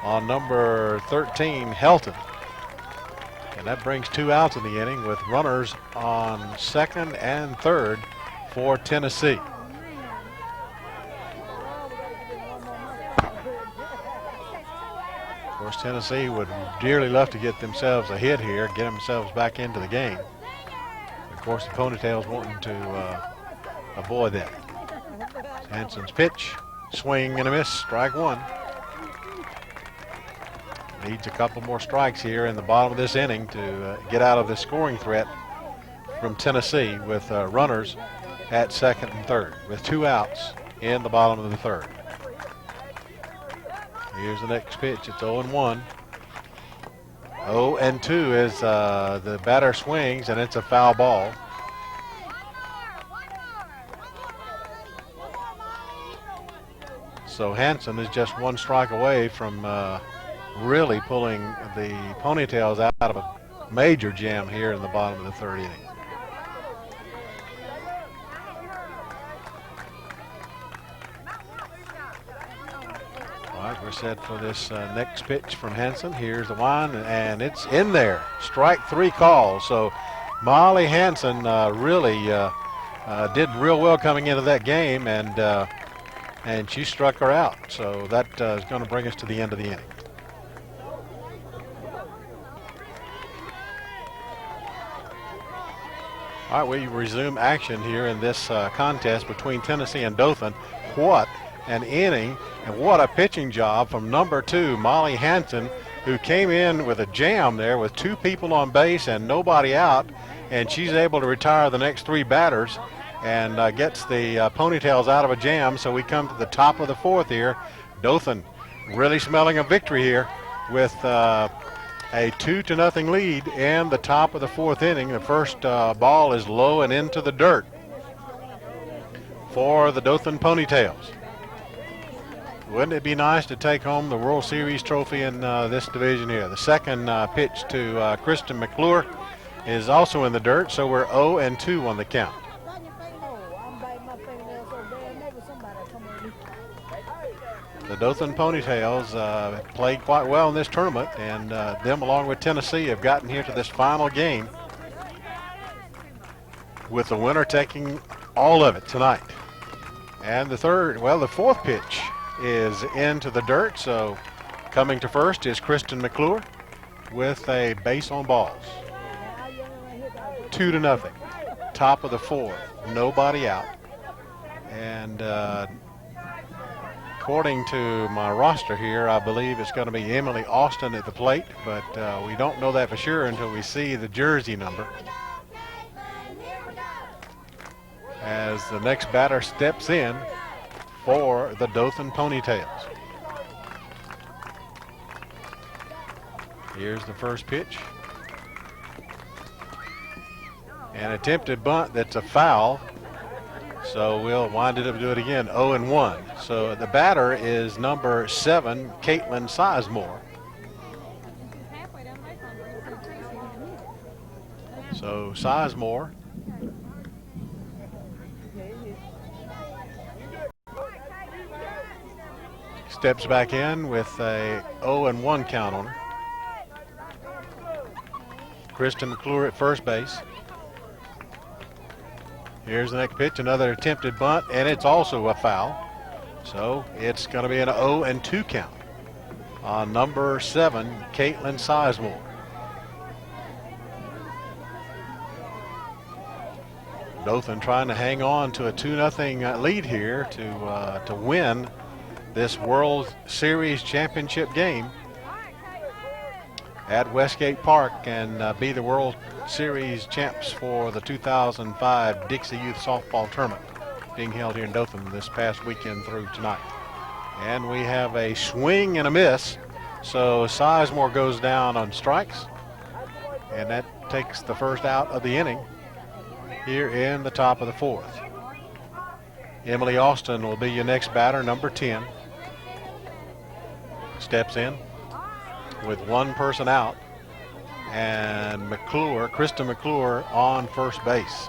on number 13, Helton. And that brings two outs in the inning with runners on second and third for Tennessee. Of course, Tennessee would dearly love to get themselves a hit here, get themselves back into the game. Of course, the Ponytails wanting to avoid that. Hanson's pitch, swing and a miss, strike one. Needs a couple more strikes here in the bottom of this inning to get out of the scoring threat from Tennessee with runners at second and third with two outs in the bottom of the third. Here's the next pitch. It's 0-1. 0-2 as the batter swings, and it's a foul ball. So Hanson is just one strike away from really pulling the Ponytails out of a major jam here in the bottom of the third inning. All right, we're set for this next pitch from Hanson. Here's the one, and it's in there. Strike three call. So Molly Hanson really did real well coming into that game, and she struck her out. So that is going to bring us to the end of the inning. All right, we resume action here in this contest between Tennessee and Dothan. What an inning, and what a pitching job from number 2, Molly Hanson, who came in with a jam there with two people on base and nobody out, and she's able to retire the next three batters and gets the Ponytails out of a jam. So we come to the top of the fourth here. Dothan really smelling a victory here with a 2-0 lead in the top of the fourth inning. The first ball is low and into the dirt for the Dothan Ponytails. Wouldn't it be nice to take home the World Series trophy in this division here? The second pitch to Kristen McClure is also in the dirt, so we're 0-2 on the count. The Dothan Ponytails played quite well in this tournament, and them along with Tennessee have gotten here to this final game with the winner taking all of it tonight. And the fourth pitch is into the dirt, so coming to first is Kristen McClure with a base on balls. 2-0. Top of the fourth, nobody out. And according to my roster here, I believe it's going to be Emily Austin at the plate, but we don't know that for sure until we see the jersey number. as the next batter steps in for the Dothan Ponytails. Here's the first pitch. An attempted bunt that's a foul. So we'll wind it up, do it again, 0-1. So the batter is number 7, Caitlin Sizemore. So Sizemore steps back in with a 0-1 count on her. Kristen McClure at first base. Here's the next pitch, another attempted bunt, and it's also a foul. So it's going to be an 0-2 count on number 7, Caitlin Sizemore. Dothan trying to hang on to a 2-0 lead here to win this World Series championship game at Westgate Park and be the World Series champs for the 2005 Dixie Youth Softball Tournament being held here in Dothan this past weekend through tonight. And we have a swing and a miss, so Sizemore goes down on strikes, and that takes the first out of the inning here in the top of the 4th. Emily Austin will be your next batter, number 10. Steps in with one person out, and McClure, Krista McClure, on first base.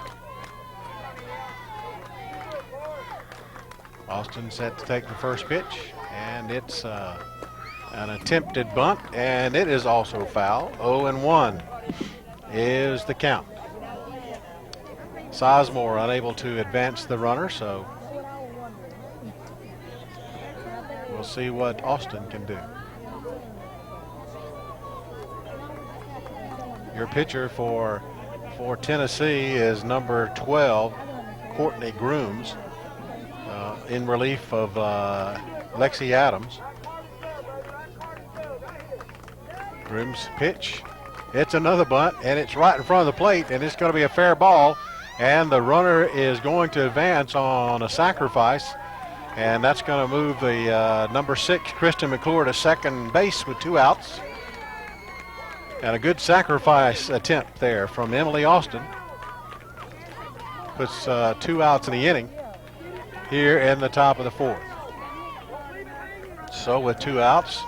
Austin set to take the first pitch, and it's an attempted bunt, and it is also foul. 0-1 is the count. Sizemore unable to advance the runner, so we'll see what Austin can do. Your pitcher for Tennessee is number 12, Courtney Grooms, in relief of Lexi Adams. Grooms pitch. It's another bunt, and it's right in front of the plate, and it's going to be a fair ball, and the runner is going to advance on a sacrifice, and that's going to move the number 6, Kristen McClure, to second base with 2 outs. And a good sacrifice attempt there from Emily Austin. Puts 2 outs in the inning here in the top of the 4th. So with 2 outs,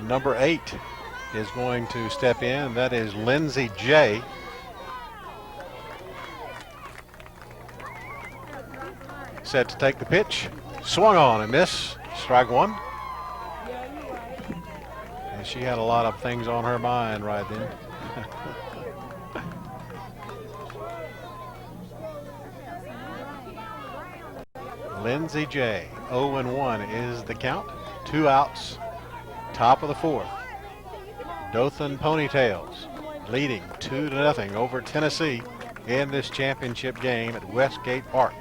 number 8 is going to step in. That is Lindsay J. Set to take the pitch. Swung on and miss. Strike 1. She had a lot of things on her mind right then. Lindsay J. 0-1 is the count. 2 outs. Top of the 4th. Dothan Ponytails leading 2-0 over Tennessee in this championship game at Westgate Park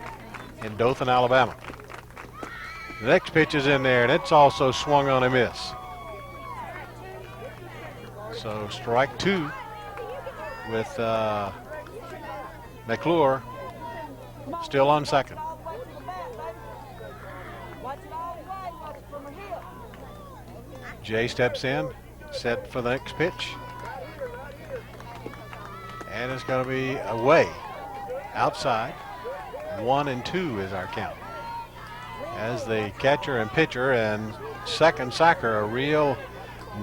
in Dothan, Alabama. The next pitch is in there, and it's also swung on a miss. So strike 2 with McClure still on second. Jay steps in, set for the next pitch. And it's going to be away, outside. 1-2 is our count. As the catcher and pitcher and second sacker are real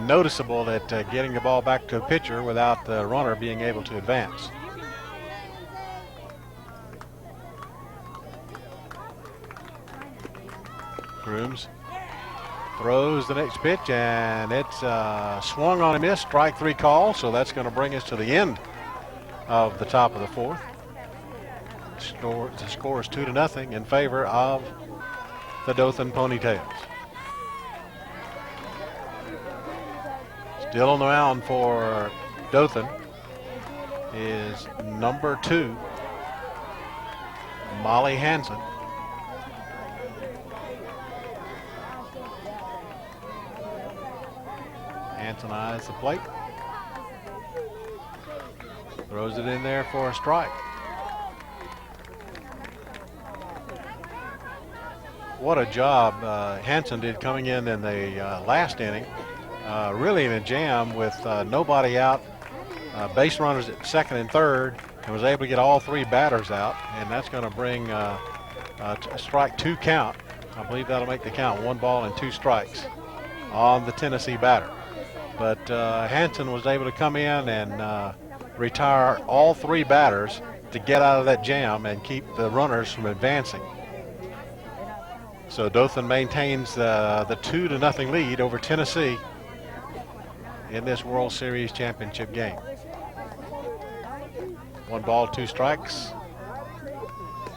noticeable at getting the ball back to a pitcher without the runner being able to advance. Grooms throws the next pitch, and it's swung on a miss, strike 3 call, so that's going to bring us to the end of the top of the 4th. The score is 2-0 in favor of the Dothan Ponytails. Still on the mound for Dothan is number 2, Molly Hansen. Hansen eyes the plate. Throws it in there for a strike. what a job Hanson did coming in the last inning. Really in a jam with nobody out, base runners at second and third, and was able to get all three batters out, and that's going to bring a strike two count. I believe that'll make the count 1 ball and 2 strikes on the Tennessee batter. But Hanson was able to come in and retire all 3 batters to get out of that jam and keep the runners from advancing. So Dothan maintains the 2-0 lead over Tennessee in this World Series championship game. 1 ball, 2 strikes.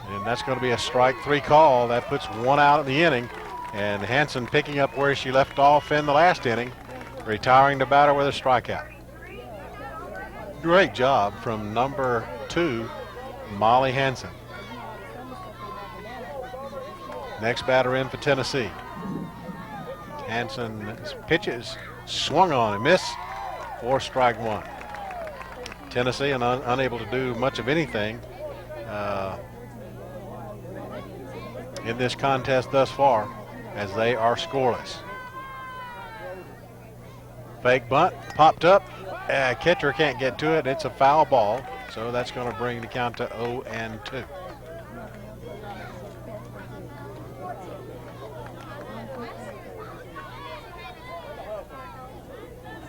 And that's going to be a strike 3 call. That puts 1 out in the inning. And Hanson picking up where she left off in the last inning, retiring the batter with a strikeout. Great job from number 2, Molly Hanson. Next batter in for Tennessee. Hanson's pitches swung on and missed for strike 1. Tennessee unable to do much of anything in this contest thus far, as they are scoreless. Fake bunt popped up. Catcher can't get to it. It's a foul ball, so that's going to bring the count to 0-2.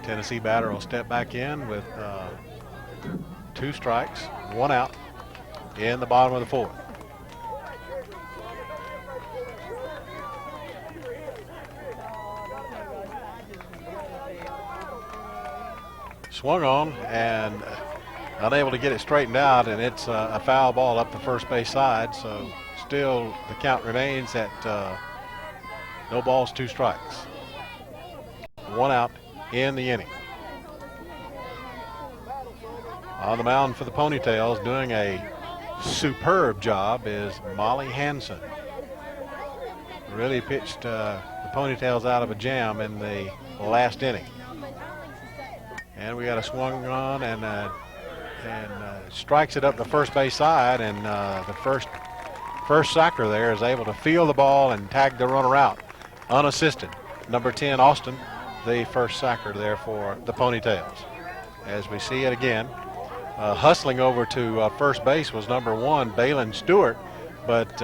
Tennessee batter will step back in with 2 strikes, 1 out in the bottom of the 4th. Swung on and unable to get it straightened out, and it's a foul ball up the first base side. So still the count remains at no balls, 2 strikes. 1 out in the inning. On the mound for the Ponytails, doing a superb job, is Molly Hanson. Really pitched the Ponytails out of a jam in the last inning. And we got a swung on and strikes it up the first base side, and the first sacker there is able to feel the ball and tag the runner out unassisted. Number 10, Austin, the first sacker there for the Ponytails. As we see it again, hustling over to first base was number 1, Balin Stewart, but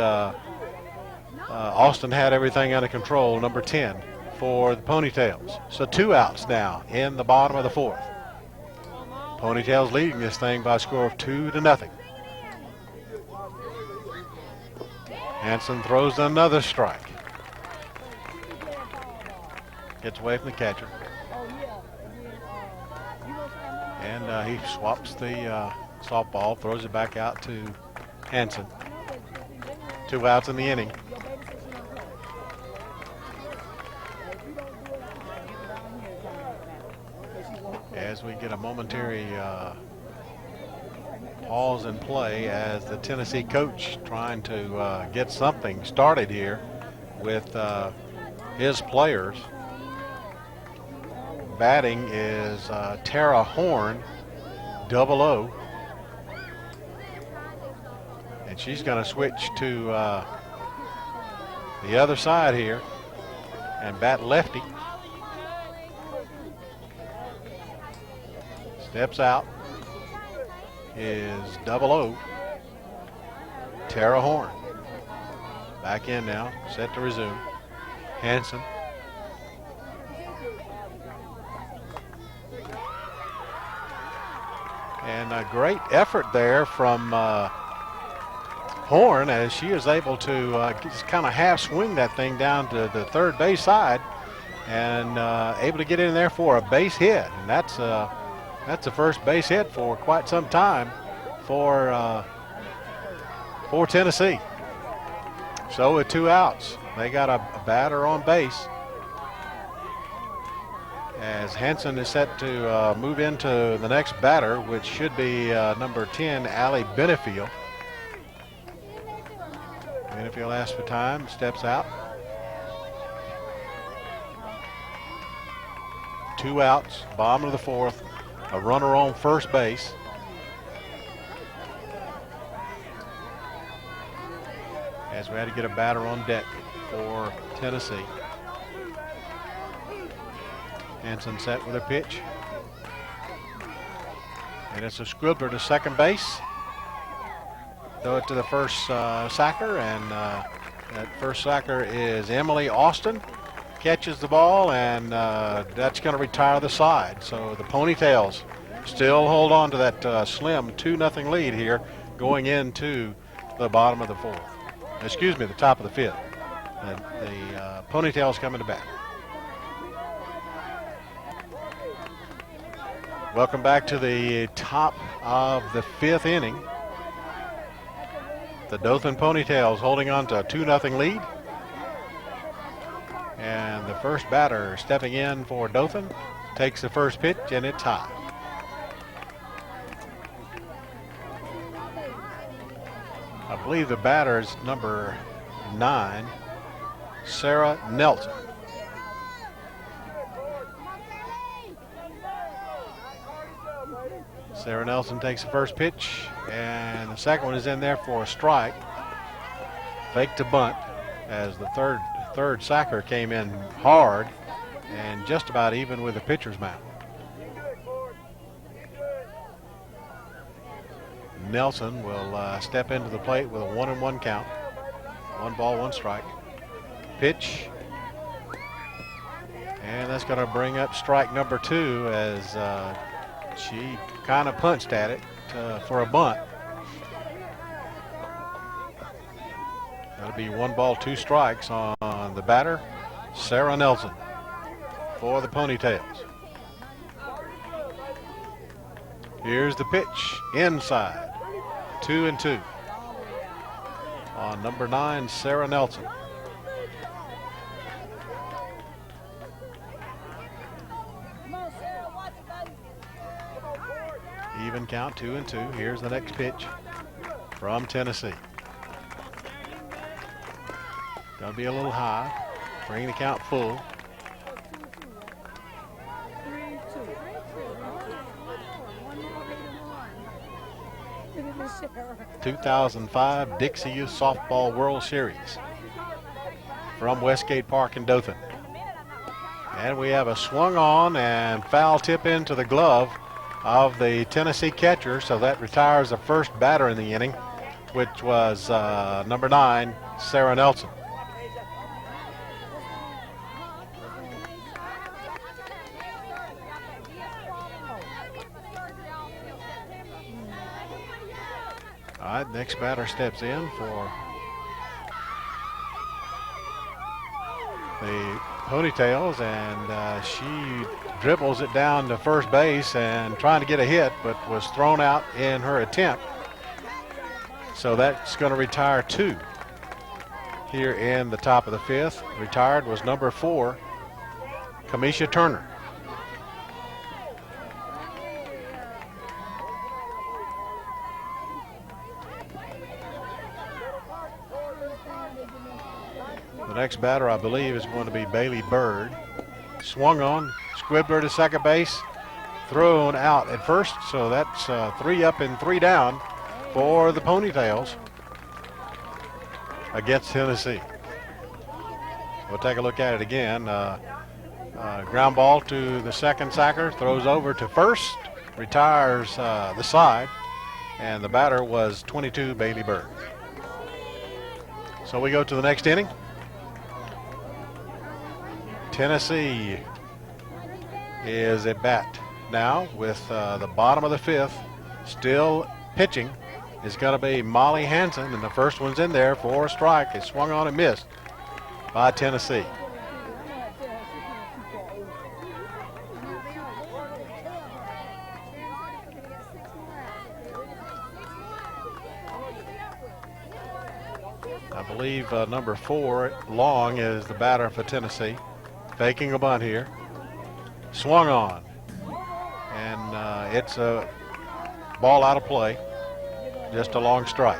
Austin had everything under control, number 10, for the Ponytails. So 2 outs now in the bottom of the 4th. Ponytails leading this thing by a score of 2-0. Hanson throws another strike. Gets away from the catcher. And he swaps the softball, throws it back out to Hanson. 2 outs in the inning. As we get a momentary pause in play, as the Tennessee coach trying to get something started here with his players. Batting is Tara Horn, 00. And she's going to switch to the other side here and bat lefty. Steps out is 00, Tara Horn. Back in now, set to resume. Hanson. And a great effort there from Horn, as she is able to just kind of half swing that thing down to the third base side, and able to get in there for a base hit. And that's the first base hit for quite some time for Tennessee. So with 2 outs, they got a batter on base, as Hanson is set to move into the next batter, which should be number 10, Allie Benefield. Benefield asks for time, steps out. 2 outs, bottom of the 4th, a runner on first base. As we had to get a batter on deck. for Tennessee. Hansen set with a pitch. And it's a scribbler to second base. Throw it to the first sacker, and that first sacker is Emily Austin. Catches the ball, and that's going to retire the side. So the Ponytails still hold on to that slim 2-0 lead here going into the bottom of the fourth. Excuse me, the top of the fifth. The Ponytails coming to bat. Welcome back to the top of the fifth inning. The Dothan Ponytails holding on to a 2-0 lead. And the first batter stepping in for Dothan takes the first pitch, and it's high. I believe the batter is number 9, Sarah Nelson. Sarah Nelson takes the first pitch, and the second one is in there for a strike. Fake to bunt as the third sacker came in hard and just about even with the pitcher's mound. Nelson will step into the plate with a 1-1 count. 1 ball, 1 strike. Pitch. And that's going to bring up strike number 2 as she kind of punched at it for a bunt. That'll be 1 ball, 2 strikes on the batter, Sarah Nelson, for the Ponytails. Here's the pitch, inside, 2-2 on number 9, Sarah Nelson. Even count, 2-2. Here's the next pitch from Tennessee. Gonna be a little high. Bring the count full. 2005 Dixie Youth Softball World Series from Westgate Park in Dothan. And we have a swung on and foul tip into the glove of the Tennessee catcher, so that retires the first batter in the inning, which was number 9, Sarah Nelson. All right, next batter steps in for the Ponytails, and she dribbles it down to first base and trying to get a hit, but was thrown out in her attempt. So that's going to retire 2 here in the top of the fifth. Retired was number 4, Kamisha Turner. The next batter, I believe, is going to be Bailey Bird. Swung on, squibbler to second base, thrown out at first, so that's 3 up and 3 down for the Ponytails against Tennessee. We'll take a look at it again. Ground ball to the second sacker, throws over to first, retires the side, and the batter was 22, Bailey Bird. So we go to the next inning. Tennessee is at bat now with the bottom of the fifth. Still pitching is going to be Molly Hansen, and the first one's in there for a strike. It swung on and missed by Tennessee. I believe number 4, Long, is the batter for Tennessee. Faking a bunt here. Swung on. And it's a ball out of play. Just a long strike.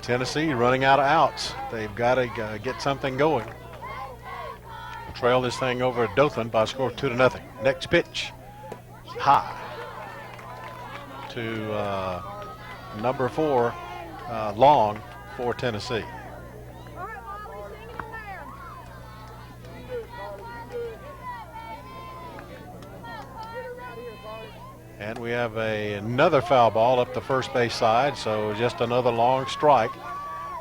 Tennessee running out of outs. They've got to get something going. Trail this thing over at Dothan by a score of 2-0. Next pitch high to number 4 long for Tennessee. And we have another foul ball up the first base side, so just another long strike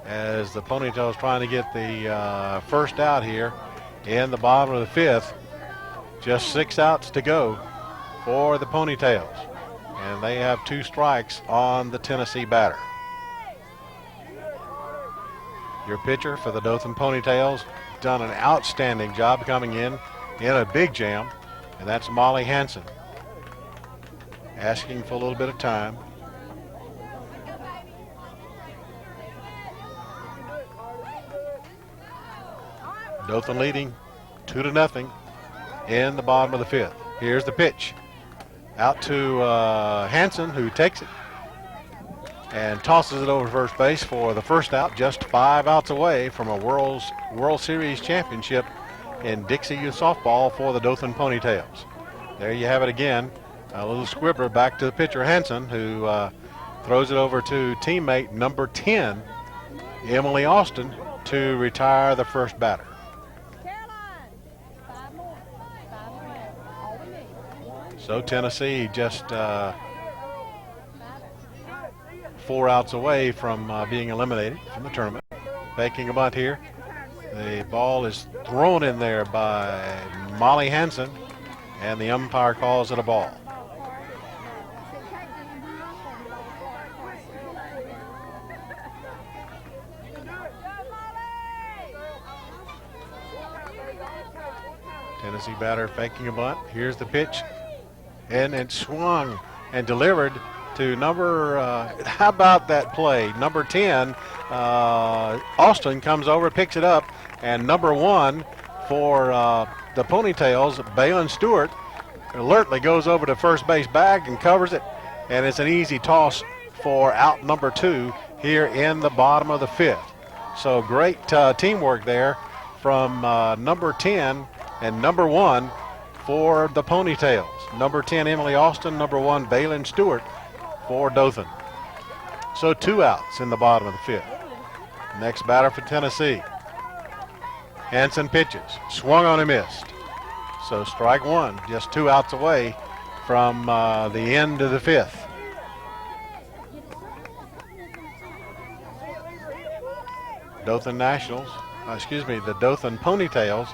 as the Ponytails trying to get the first out here in the bottom of the 5th. Just 6 outs to go for the Ponytails, and they have 2 strikes on the Tennessee batter. Your pitcher for the Dothan Ponytails done an outstanding job coming in a big jam, and that's Molly Hansen. Asking for a little bit of time. Dothan leading 2-0 in the bottom of the 5th. Here's the pitch. Out to Hansen, who takes it and tosses it over first base for the first out, just 5 outs away from a World Series championship in Dixie Youth Softball for the Dothan Ponytails. There you have it again. A little squibbler back to the pitcher Hansen, who throws it over to teammate number 10, Emily Austin, to retire the first batter. So Tennessee just 4 outs away from being eliminated from the tournament. Faking a bunt here. The ball is thrown in there by Molly Hansen, and the umpire calls it a ball. Tennessee batter faking a bunt. Here's the pitch, and it swung and delivered to number, how about that play? Number 10, Austin comes over, picks it up, and number 1 for the Ponytails, Balin Stewart, alertly goes over to first base bag and covers it, and it's an easy toss for out number 2 here in the bottom of the 5th. So great teamwork there from number 10 and number 1 for the Ponytails. Number 10, Emily Austin. Number 1, Balin Stewart for Dothan. So 2 outs in the bottom of the 5th. Next batter for Tennessee. Hansen pitches. Swung on and missed. So strike 1, just 2 outs away from the end of the 5th. Dothan Nationals, the Dothan Ponytails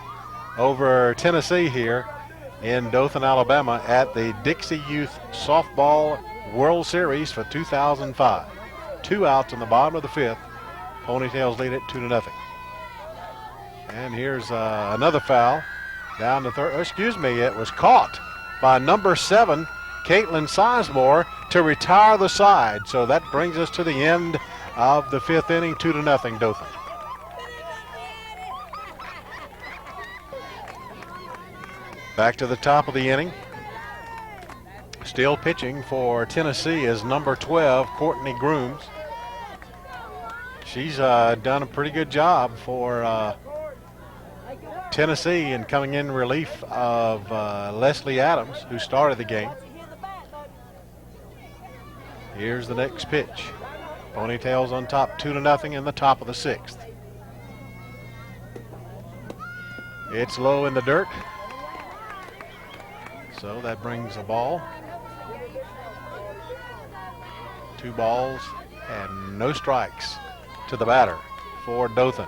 over Tennessee here in Dothan, Alabama at the Dixie Youth Softball World Series for 2005. 2 outs in the bottom of the 5th. Ponytails lead it 2-0. And here's another foul down the third. It was caught by number 7, Caitlin Sizemore, to retire the side. So that brings us to the end of the 5th inning, 2-0 Dothan. Back to the top of the inning. Still pitching for Tennessee is number 12, Courtney Grooms. She's done a pretty good job for Tennessee and coming in relief of Leslie Adams, who started the game. Here's the next pitch. Ponytails on top 2-0 in the top of the 6th. It's low in the dirt. So that brings a ball. 2 balls and no strikes to the batter for Dothan.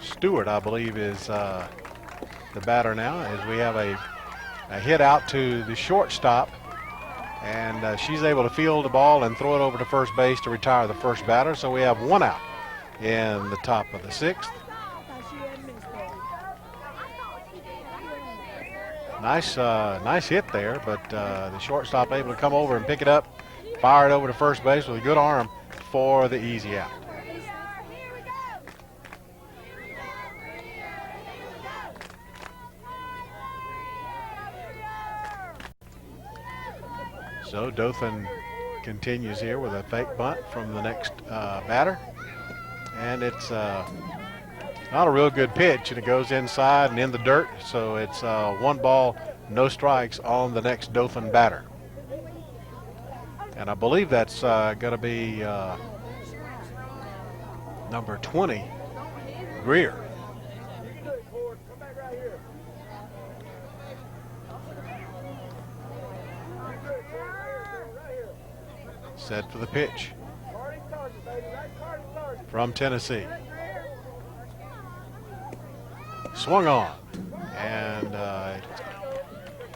Stewart, I believe, is the batter now, as we have a hit out to the shortstop, and she's able to field the ball and throw it over to first base to retire the first batter. So we have 1 out in the top of the 6th. Nice hit there, but the shortstop able to come over and pick it up, fire it over to first base with a good arm for the easy out. So Dothan continues here with a fake bunt from the next batter. And it's Not a real good pitch, and it goes inside and in the dirt. So it's 1 ball, no strikes on the next Dothan batter. And I believe that's going to be number 20, Greer. Set for the pitch from Tennessee. Swung on, and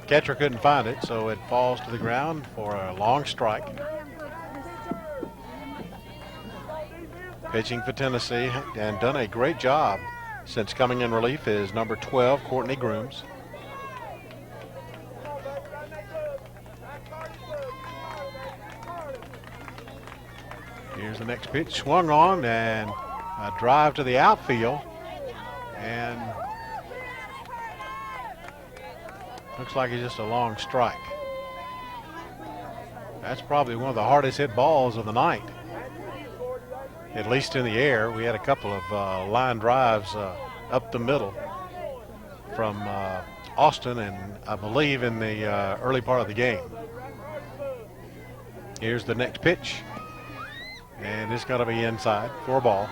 catcher couldn't find it, so it falls to the ground for a long strike. Pitching for Tennessee and done a great job since coming in relief is number 12, Courtney Grooms. Here's the next pitch, swung on, and a drive to the outfield, and looks like it's just a long strike. That's probably one of the hardest hit balls of the night, at least in the air. We had a couple of line drives up the middle from Austin, and I believe in the early part of the game. Here's the next pitch, and it's got to be inside for a ball.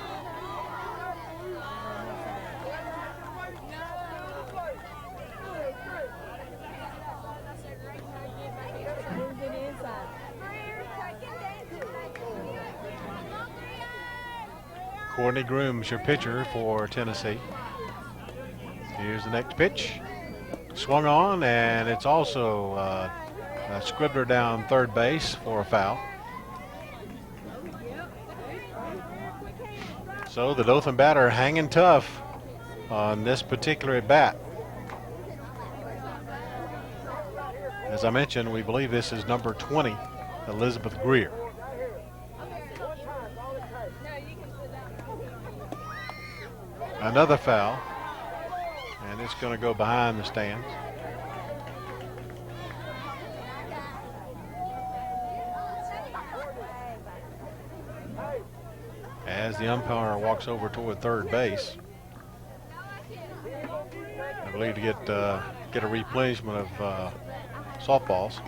Courtney Grooms, your pitcher for Tennessee. Here's the next pitch. Swung on, and it's also a scribbler down third base for a foul. So the Dothan batter hanging tough on this particular at bat. As I mentioned, we believe this is number 20, Elizabeth Greer. Another foul, and it's going to go behind the stands. As the umpire walks over toward third base, I believe to get a replenishment of softballs.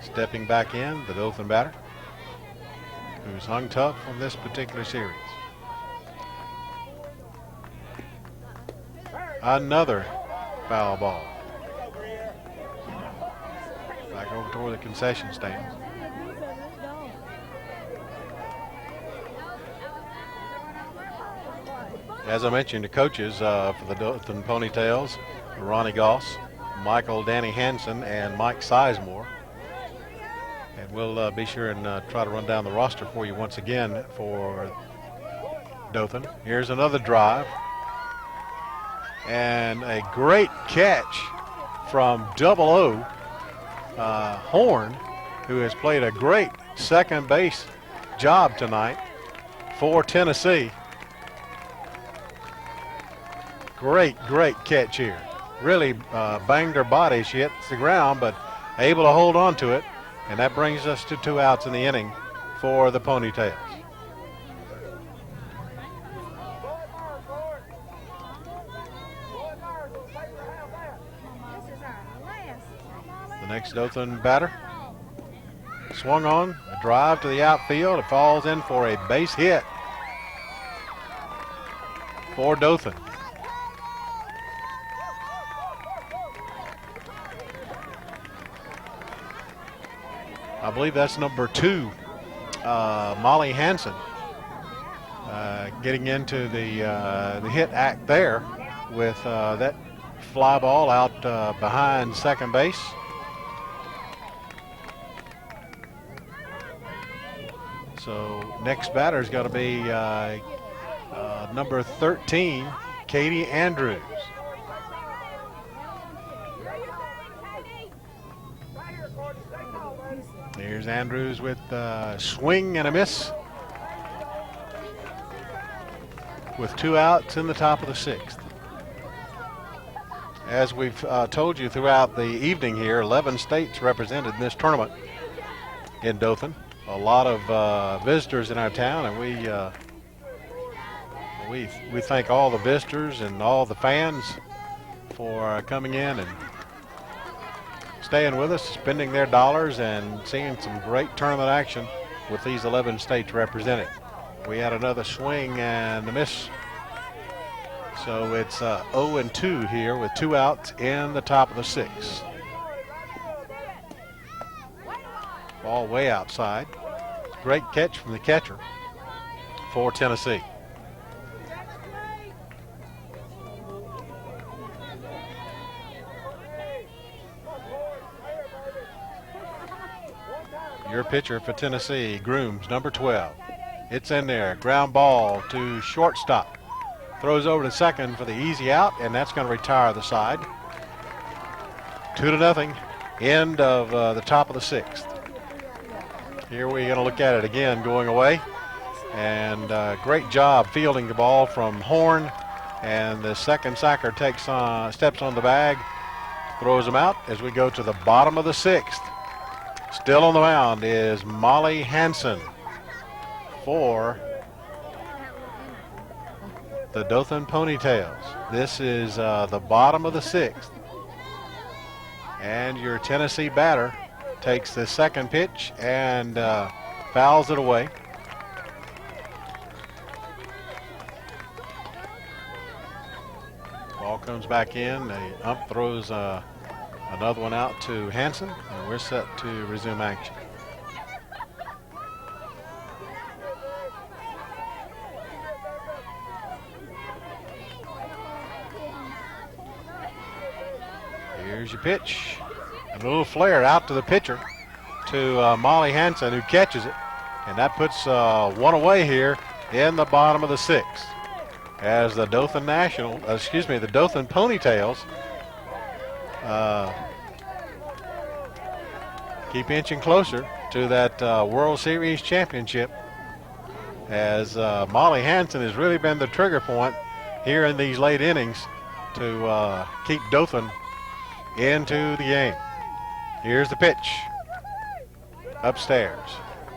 Stepping back in, the Dothan batter, who's hung tough on this particular series. Another foul ball. Back over toward the concession stands. As I mentioned, the coaches for the Dothan Ponytails, Ronnie Goss, Michael Danny Hansen, and Mike Sizemore. And we'll be sure and try to run down the roster for you once again for Dothan. Here's another drive. And a great catch from Double O Horn, who has played a great second base job tonight for Tennessee. Great catch here. Really banged her body. She hit the ground, but able to hold on to it. And that brings us to 2 outs in the inning for the Ponytails. The next Dothan batter swung on, a drive to the outfield. It falls in for a base hit for Dothan. I believe that's number 2, Molly Hansen, getting into the hit act there with that fly ball out behind second base. So next batter is going to be number 13, Katie Andrews. Here's Andrews with a swing and a miss, with 2 outs in the top of the 6th. As we've told you throughout the evening here, 11 states represented in this tournament in Dothan. a lot of visitors in our town, and we thank all the visitors and all the fans for coming in and staying with us, spending their dollars, and seeing some great tournament action with these 11 states represented. We had another swing and a miss. So it's 0-2 here with 2 outs in the top of the 6th. Ball way outside. Great catch from the catcher for Tennessee. Your pitcher for Tennessee, Grooms, number 12. It's in there. Ground ball to shortstop. Throws over to second for the easy out, and that's going to retire the side. 2-0. End of the top of the 6th. Here we're going to look at it again going away. And great job fielding the ball from Horn. And the second sacker steps on the bag, throws him out as we go to the bottom of the 6th. Still on the mound is Molly Hansen for the Dothan Ponytails. This is the bottom of the 6th. And your Tennessee batter takes the second pitch and fouls it away. Ball comes back in. The ump throws another one out to Hansen, and we're set to resume action. Here's your pitch. A little flare out to the pitcher, to Molly Hansen, who catches it, and that puts one away here in the bottom of the 6th. As the Dothan the Dothan Ponytails keep inching closer to that World Series championship, as Molly Hansen has really been the trigger point here in these late innings to keep Dothan into the game. Here's the pitch. Upstairs.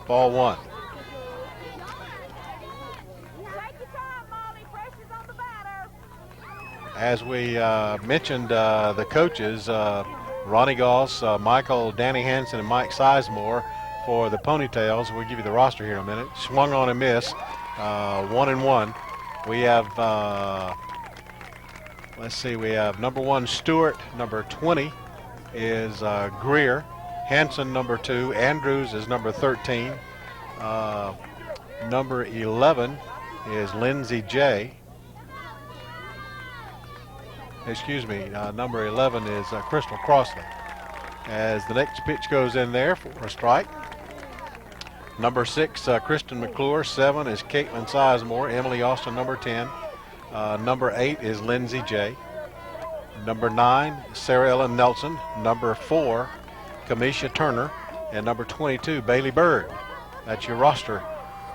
Ball 1. As we mentioned, the coaches, Ronnie Goss, Michael Danny Hansen, and Mike Sizemore for the Ponytails. We'll give you the roster here in a minute. Swung on and missed. 1-1. We have, let's see, we have number 1 Stewart, number 20 is Greer, Hansen number 2, Andrews is number 13, number 11 is Lindsey J. Number 11 is Crystal Crossley. As the next pitch goes in there for a strike. Number 6, Kristen McClure. 7 is Caitlin Sizemore. Emily Austin, number 10. Number 8 is Lindsey J. Number 9, Sarah Ellen Nelson. Number 4, Kamisha Turner. And number 22, Bailey Bird. That's your roster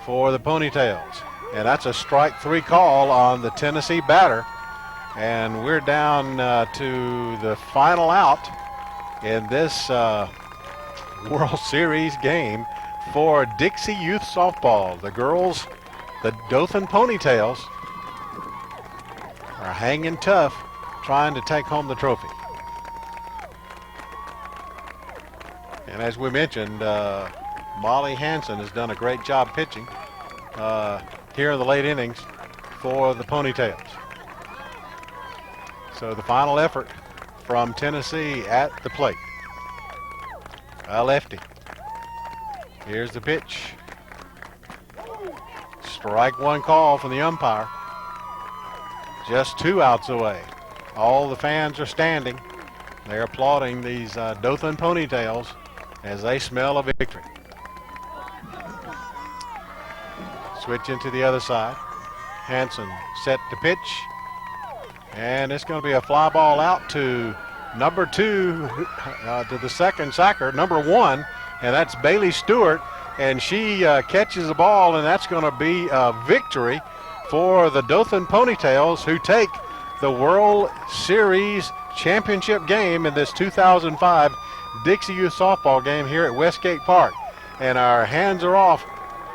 for the Ponytails. And that's a strike 3 call on the Tennessee batter. And we're down to the final out in this World Series game for Dixie Youth Softball. The girls, the Dothan Ponytails, are hanging tough, trying to take home the trophy. And as we mentioned, Molly Hansen has done a great job pitching here in the late innings for the Ponytails. So the final effort from Tennessee at the plate. A lefty. Here's the pitch. Strike 1 call from the umpire. Just 2 outs away. All the fans are standing. They're applauding these Dothan Ponytails as they smell a victory. Switch into the other side. Hansen set to pitch. And it's going to be a fly ball out to number 2, to the second sacker, number 1, and that's Bailey Stewart. And she catches the ball, and that's going to be a victory for the Dothan Ponytails, who take the World Series championship game in this 2005 Dixie Youth Softball game here at Westgate Park. And our hands are off,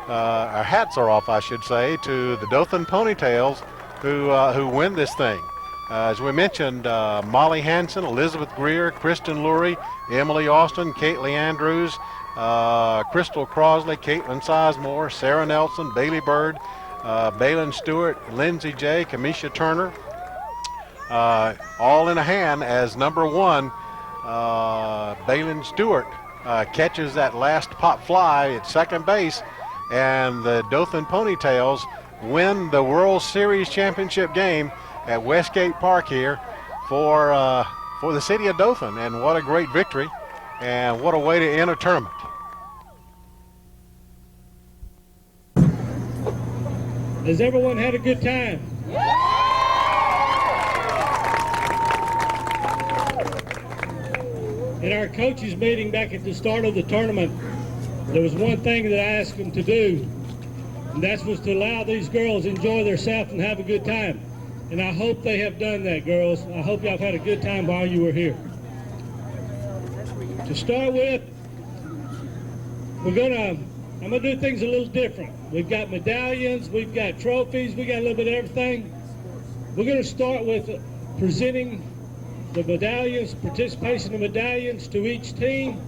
our hats are off, I should say, to the Dothan Ponytails who win this thing. As we mentioned, Molly Hanson, Elizabeth Greer, Kristen Lurie, Emily Austin, Caitlin Andrews, Crystal Crosley, Caitlin Sizemore, Sarah Nelson, Bailey Bird, Balin Stewart, Lindsay J., Kamisha Turner, all in a hand as number one, Balin Stewart catches that last pop fly at second base, and the Dothan Ponytails win the World Series championship game at Westgate Park here for the city of Dothan. And what a great victory, and what a way to end a tournament. Has everyone had a good time? In our coaches meeting back at the start of the tournament, there was one thing that I asked them to do, and that was to allow these girls enjoy themselves and have a good time. And I hope they have done that, girls. I hope y'all have had a good time while you were here. To start with, I'm gonna do things a little different. We've got medallions, we've got trophies, we got a little bit of everything. We're gonna start with presenting the medallions, participation of medallions to each team,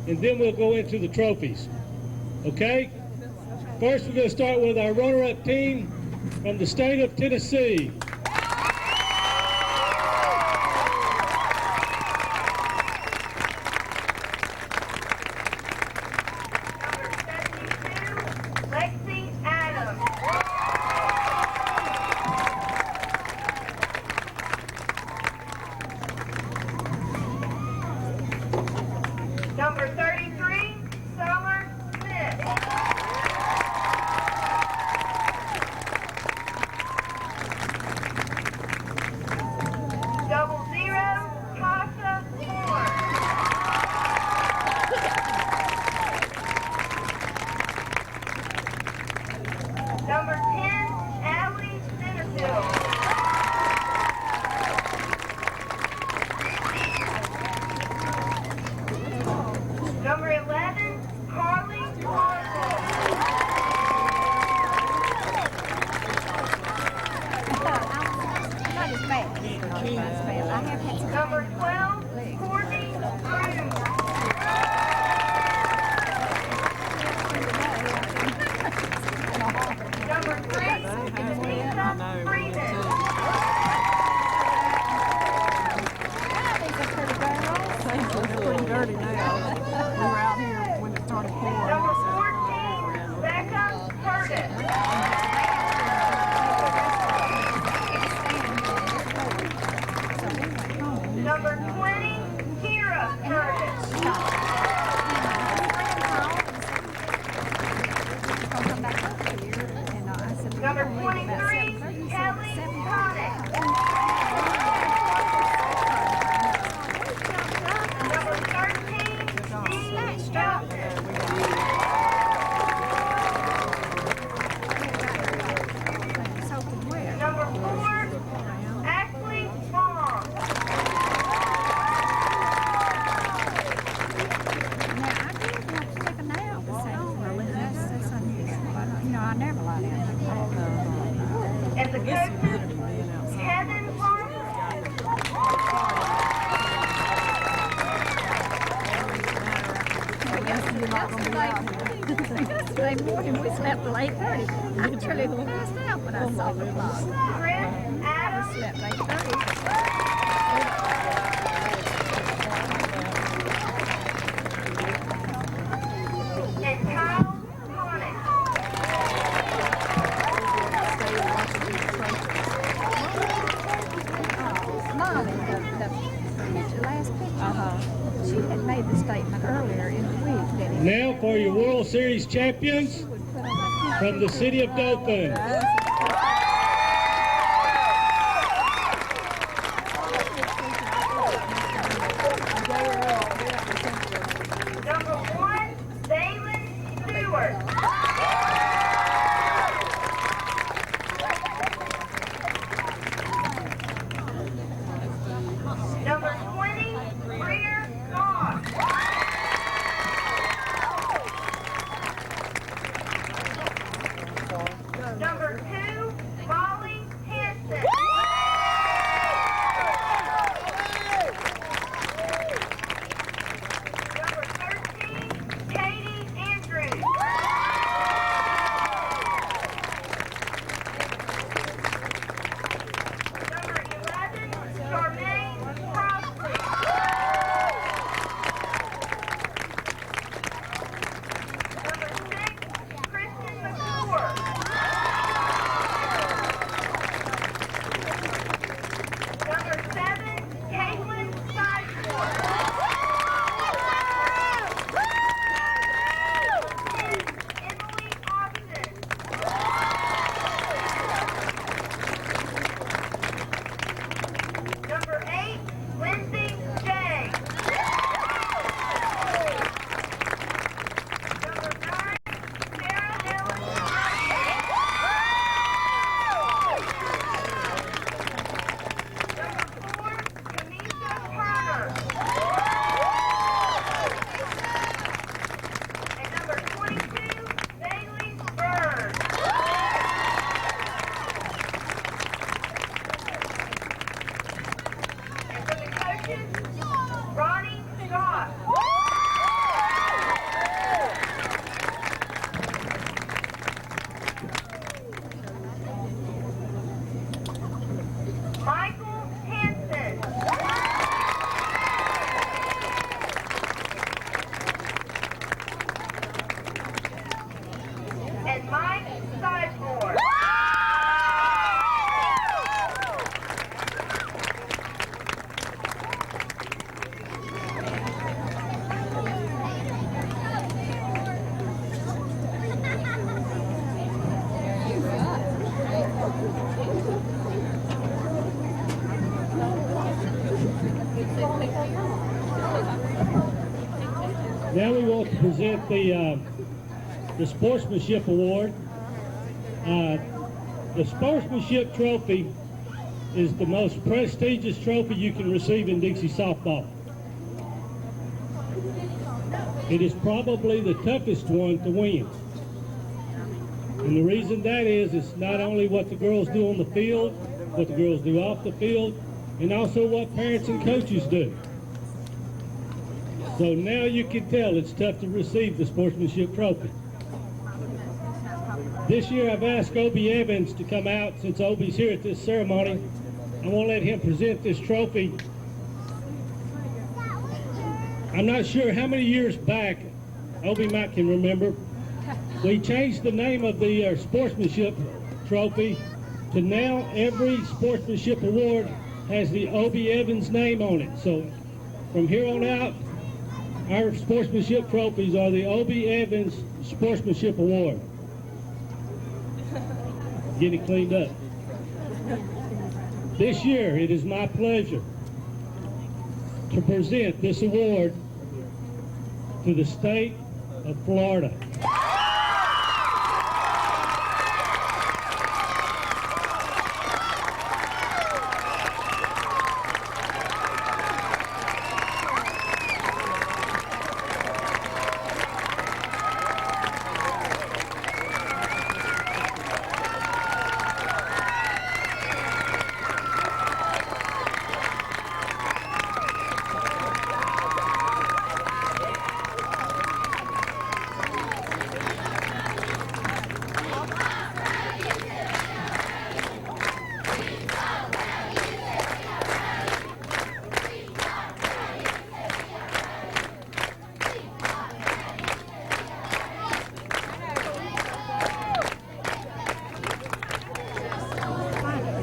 and then we'll go into the trophies. Okay? First, we're going to start with our runner-up team from the state of Tennessee. Number 33, Summer Smith. Double 0, Tasha Moore. Number 10, Allie Centerfield. Number 11, Carly Marshall. Number 12, Courtney Cruz. Number 3, Lisa Freeman. Dirty now. We were out here when it started pouring. Number 14, Becca Curtis. Number 20, Kira Curtis. Number 23, Kelly Connick. Number 13, Dee Johnson. Number 4, Ashley Vaughn. And the coaches, Kevin Yesterday morning we slept till 8:30. I truly passed out when I saw the clock. Chris Adams, Slept 8:30. and Kyle Connick. Molly, the last picture, she had made the statement earlier in the week that it Now for your World Series champions would put on from the city of Dothan. Number 1, Balin Stewart. Number 20, Greer Goss. Now we want to present the Sportsmanship Award. The Sportsmanship Trophy is the most prestigious trophy you can receive in Dixie softball. It is probably the toughest one to win. And the reason that is, it's not only what the girls do on the field, what the girls do off the field, and also what parents and coaches do. So now you can tell it's tough to receive the Sportsmanship Trophy. This year I've asked Obie Evans to come out. Since Obie's here at this ceremony, I want to let him present this trophy. I'm not sure how many years back, Obie might can remember, we changed the name of the Sportsmanship Trophy to now every Sportsmanship Award has the Obie Evans name on it. So from here on out, our Sportsmanship Trophies are the Obie Evans Sportsmanship Award. Get it cleaned up. This year, it is my pleasure to present this award to the state of Florida.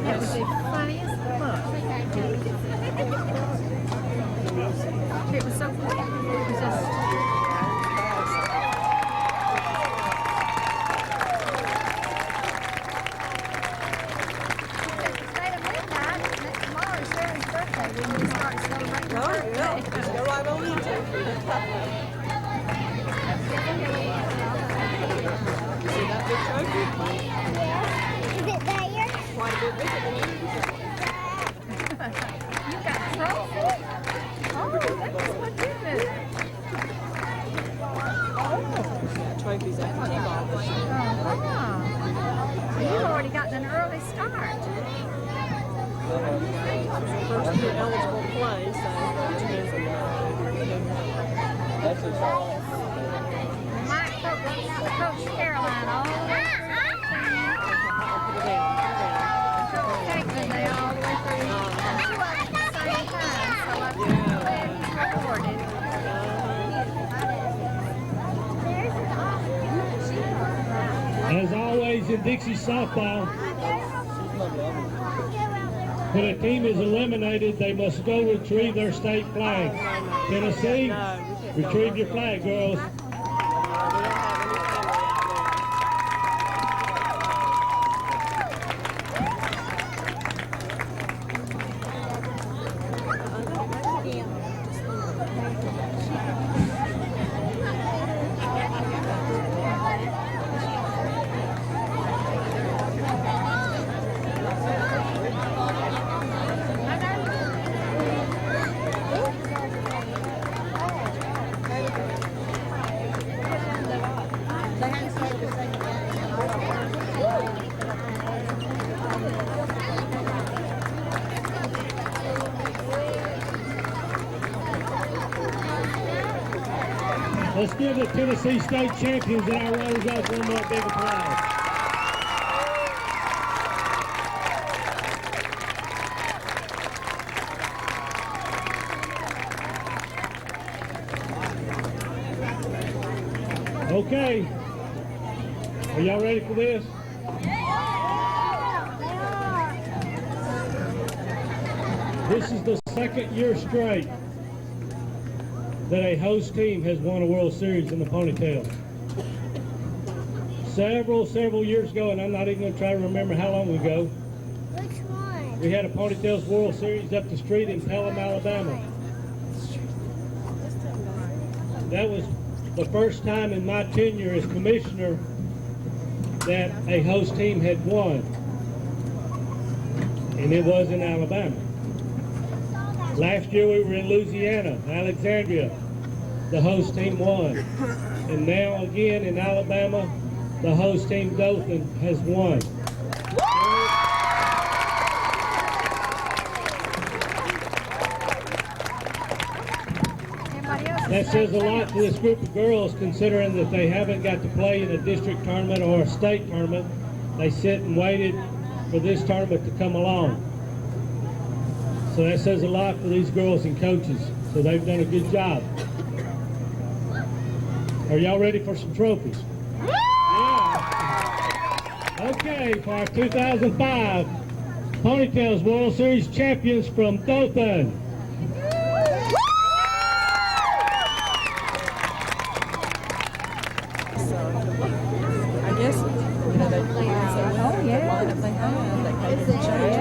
That was the funniest look. It was so quick. It was just... Stay to midnight. Next tomorrow is Sherry's birthday. We need to start celebrating her birthday. Just go right on into it. See that big trophy? Is it there? Quite a bit bigger than usual. You got trophy? Oh, that's what you do. That trophy's at the T-ball this year. So you've already gotten an early start. First year eligible to play, so Mike coached Caroline all the way through. Caitlin, they all the way through. And she wasn't at the same time, so I'm glad he's recorded. As always in Dixie softball, when a team is eliminated, they must go retrieve their state flag. Tennessee, retrieve your flag, girls. Let's give the Tennessee State champions and our runners-up one more big applause. Okay, are y'all ready for this? This is the second year straight that a host team has won a World Series in the Ponytails. Several years ago, and I'm not even going to try to remember how long ago, Which one? we had a Ponytails World Series up the street in Pelham, Alabama. That was the first time in my tenure as commissioner that a host team had won. And it was in Alabama. Last year we were in Louisiana, Alexandria. The host team won. And now again in Alabama, the host team Dothan has won. That says a lot to this group of girls, considering that they haven't got to play in a district tournament or a state tournament. They sit and waited for this tournament to come along. So that says a lot for these girls and coaches. So they've done a good job. Are y'all ready for some trophies? Yeah. Okay, for our 2005 Ponytails World Series champions from Dothan. So, I guess, you know, they said, well, the lineup they had, they paid them change.